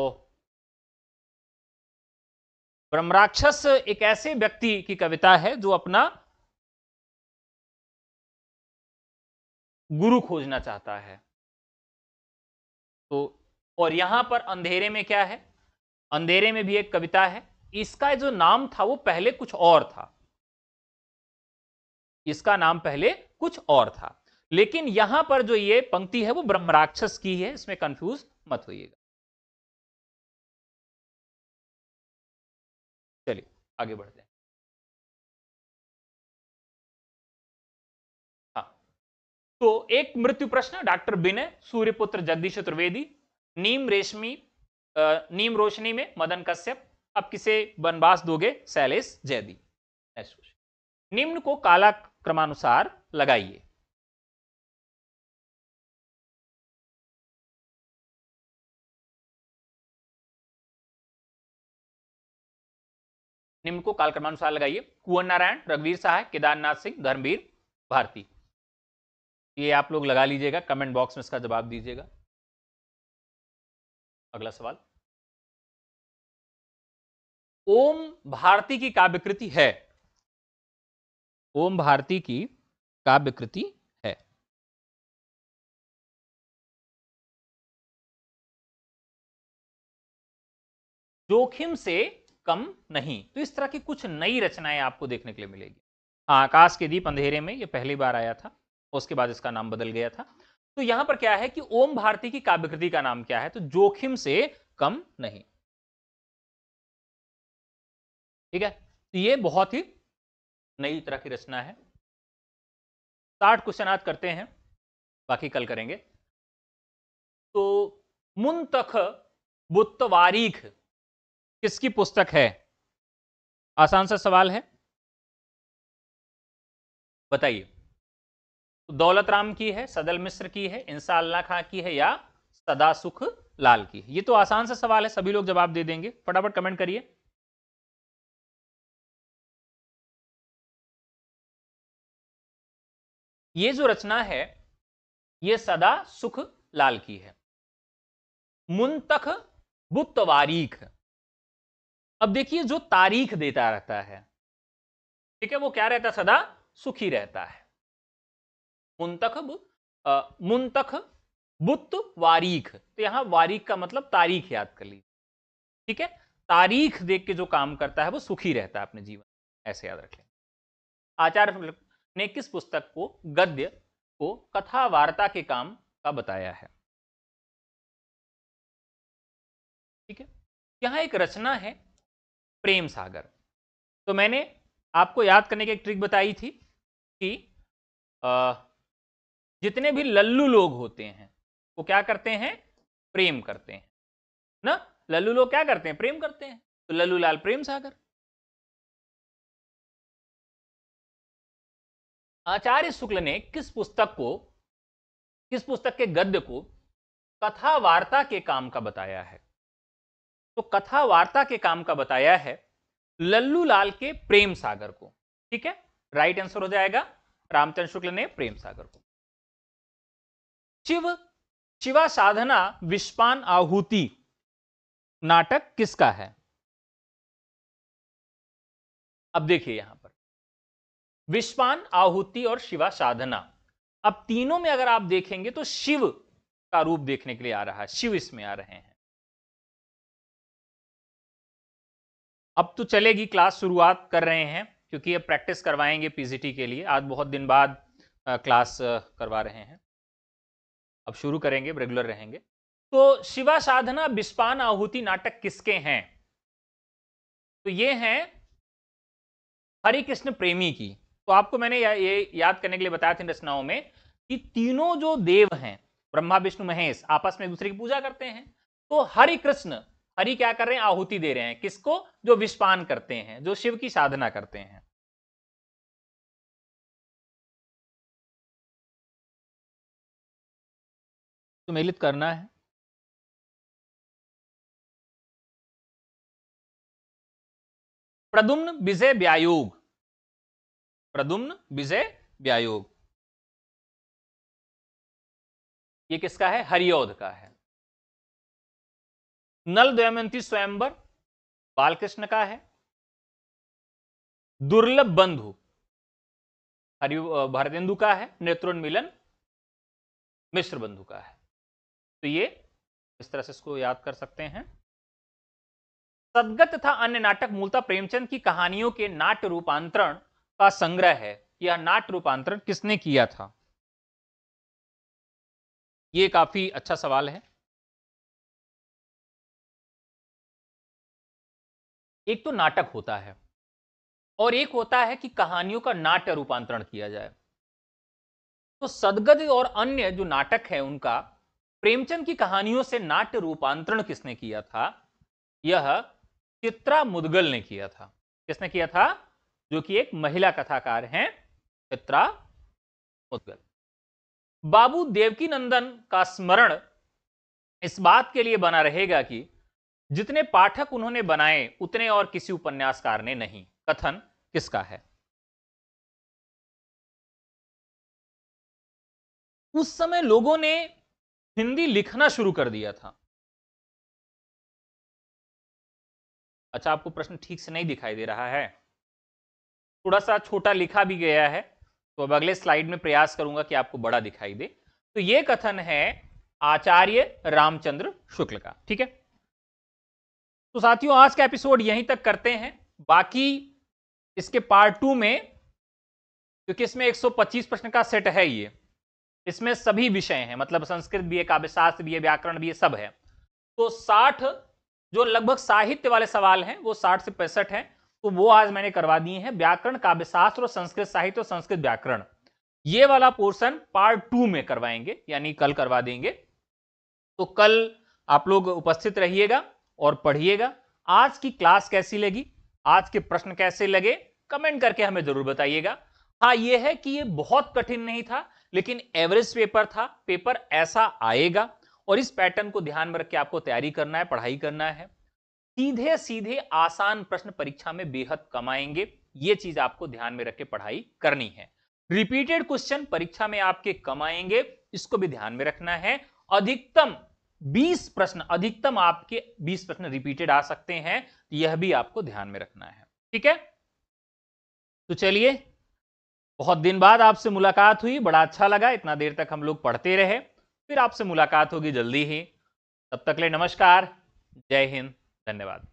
ब्रह्मराक्षस एक ऐसे व्यक्ति की कविता है जो अपना गुरु खोजना चाहता है। तो और यहां पर अंधेरे में क्या है, अंधेरे में भी एक कविता है, इसका जो नाम था वो पहले कुछ और था, इसका नाम पहले कुछ और था, लेकिन यहां पर जो ये पंक्ति है वो ब्रह्मराक्षस की है, इसमें कंफ्यूज मत होइएगा। चलिए आगे बढ़ते हैं। हाँ, तो एक मृत्यु प्रश्न, डॉक्टर विनय सूर्यपुत्र जगदीश चतुर्वेदी, नीम रेशमी नीम रोशनी में मदन कश्यप, अब किसे वनवास दोगे शैलेश जैदी। निम्न को काला क्रमानुसार लगाइए। निम्न को काल क्रमानुसार लगाइए। कुंवर नारायण, रघुवीर सहाय, केदारनाथ सिंह, धर्मवीर भारती। ये आप लोग लगा लीजिएगा, कमेंट बॉक्स में इसका जवाब दीजिएगा। अगला सवाल, ओम भारती की काव्यकृति है, ओम भारती की काव्यकृति है। जोखिम से कम नहीं, तो इस तरह की कुछ नई रचनाएं आपको देखने के लिए मिलेगी। हाँ, आकाश के दीप अंधेरे में ये पहली बार आया था, उसके बाद इसका नाम बदल गया था। तो यहां पर क्या है कि ओम भारती की काव्यकृति का नाम क्या है, तो जोखिम से कम नहीं। ठीक है, तो ये बहुत ही नई तरह की रचना है। 60 क्वेश्चन आज करते हैं, बाकी कल करेंगे। तो मुंतख बुत्तवारीख किसकी पुस्तक है? आसान सा सवाल है, बताइए। तो दौलत राम की है, सदल मिश्र की है, इंसा अल्लाह खां की है, या सदा सुख लाल की है? ये तो आसान सा सवाल है, सभी लोग जवाब दे देंगे, फटाफट कमेंट करिए। ये जो रचना है ये सदा सुख लाल की है, मुंतख बुत्तवारीख। अब देखिए, जो तारीख देता रहता है, ठीक है, वो क्या रहता है, सदा सुखी रहता है। मुंतख मुंतख बुत्त वारीख, तो यहां वारीख का मतलब तारीख याद कर लीजिए, ठीक है। तारीख देख के जो काम करता है वो सुखी रहता है अपने जीवन, ऐसे याद रखें। आचार्य ने किस पुस्तक को गद्य को कथा वार्ता के काम का बताया है? ठीक है, यहां एक रचना है प्रेम सागर। तो मैंने आपको याद करने की एक ट्रिक बताई थी कि जितने भी लल्लू लोग होते हैं वो क्या करते हैं, प्रेम करते हैं ना। लल्लू लोग क्या करते हैं, प्रेम करते हैं, तो लल्लू लाल प्रेम सागर। आचार्य शुक्ल ने किस पुस्तक के गद्य को कथा वार्ता के काम का बताया है? तो कथा वार्ता के काम का बताया है लल्लू लाल के प्रेम सागर को, ठीक है। राइट आंसर हो जाएगा रामचंद्र शुक्ल ने प्रेम सागर को। शिवा साधना विष्पान आहुति नाटक किसका है? अब देखिए यहां पर विष्पान आहुति और शिवा साधना, अब तीनों में अगर आप देखेंगे तो शिव का रूप देखने के लिए आ रहा है, शिव इसमें आ रहे हैं। अब तो चलेगी क्लास, शुरुआत कर रहे हैं क्योंकि अब प्रैक्टिस करवाएंगे पीजीटी के लिए, आज बहुत दिन बाद क्लास करवा रहे हैं, अब शुरू करेंगे, रेगुलर रहेंगे। तो शिवा साधना विष्पान आहुति नाटक किसके हैं? तो ये हैं हरिकृष्ण प्रेमी की। तो आपको मैंने ये याद करने के लिए बताया था इन रचनाओं में कि तीनों जो देव हैं ब्रह्मा विष्णु महेश आपस में एक दूसरे की पूजा करते हैं। तो हरिकृष्ण, हरि क्या कर रहे हैं, आहुति दे रहे हैं किसको, जो विष्पान करते हैं, जो शिव की साधना करते हैं। सुमेलित करना है। प्रद्युम्न विजय व्यायोग, प्रद्युम्न विजय व्यायोग ये किसका है, हरिऔध का है। नल दमयंती स्वयंवर बालकृष्ण का है। दुर्लभ बंधु हरि भारतेंदु का है। नेत्रोन्मिलन मिश्र बंधु का है। तो ये इस तरह से इसको याद कर सकते हैं। सदगत तथा अन्य नाटक मूलतः प्रेमचंद की कहानियों के नाट्य रूपांतरण का संग्रह है। यह नाट्य रूपांतरण किसने किया था? यह काफी अच्छा सवाल है। एक तो नाटक होता है और एक होता है कि कहानियों का नाट्य रूपांतरण किया जाए। तो सदगत और अन्य जो नाटक है उनका प्रेमचंद की कहानियों से नाट्य रूपांतरण किसने किया था? यह चित्रा मुदगल ने किया था। किसने किया था? जो कि एक महिला कथाकार हैं, चित्रा मुदगल। बाबू देवकी नंदन का स्मरण इस बात के लिए बना रहेगा कि जितने पाठक उन्होंने बनाए उतने और किसी उपन्यासकार ने नहीं। कथन किसका है? उस समय लोगों ने हिंदी लिखना शुरू कर दिया था। अच्छा, आपको प्रश्न ठीक से नहीं दिखाई दे रहा है, थोड़ा सा छोटा लिखा भी गया है, तो अब अगले स्लाइड में प्रयास करूंगा कि आपको बड़ा दिखाई दे। तो यह कथन है आचार्य रामचंद्र शुक्ल का, ठीक है। तो साथियों आज का एपिसोड यहीं तक करते हैं। बाकी इसके पार्ट 2 में, क्योंकि इसमें 125 प्रश्न का सेट है, ये इसमें सभी विषय हैं, मतलब संस्कृत भी है, काव्यशास्त्र भी है, व्याकरण भी है, सब है। तो 60 जो लगभग साहित्य वाले सवाल हैं वो 60 से 65 हैं, तो वो आज मैंने करवा दिए हैं। व्याकरण, काव्यशास्त्र और संस्कृत साहित्य और संस्कृत व्याकरण, ये वाला पोर्शन पार्ट 2 में करवाएंगे, यानी कल करवा देंगे। तो कल आप लोग उपस्थित रहिएगा और पढ़िएगा। आज की क्लास कैसी लगी, आज के प्रश्न कैसे लगे, कमेंट करके हमें जरूर बताइएगा। हाँ, यह है कि ये बहुत कठिन नहीं था, लेकिन एवरेज पेपर था। पेपर ऐसा आएगा और इस पैटर्न को ध्यान में रख के आपको तैयारी करना है, पढ़ाई करना है। सीधे सीधे आसान प्रश्न परीक्षा में बेहद कम आएंगे, ये चीज आपको ध्यान में रख के पढ़ाई करनी है। रिपीटेड क्वेश्चन परीक्षा में आपके कम आएंगे, इसको भी ध्यान में रखना है। अधिकतम 20 प्रश्न, अधिकतम आपके 20 प्रश्न रिपीटेड आ सकते हैं, यह भी आपको ध्यान में रखना है, ठीक है। तो चलिए, बहुत दिन बाद आपसे मुलाकात हुई, बड़ा अच्छा लगा, इतना देर तक हम लोग पढ़ते रहे। फिर आपसे मुलाकात होगी जल्दी ही। तब तक ले नमस्कार, जय हिंद, धन्यवाद।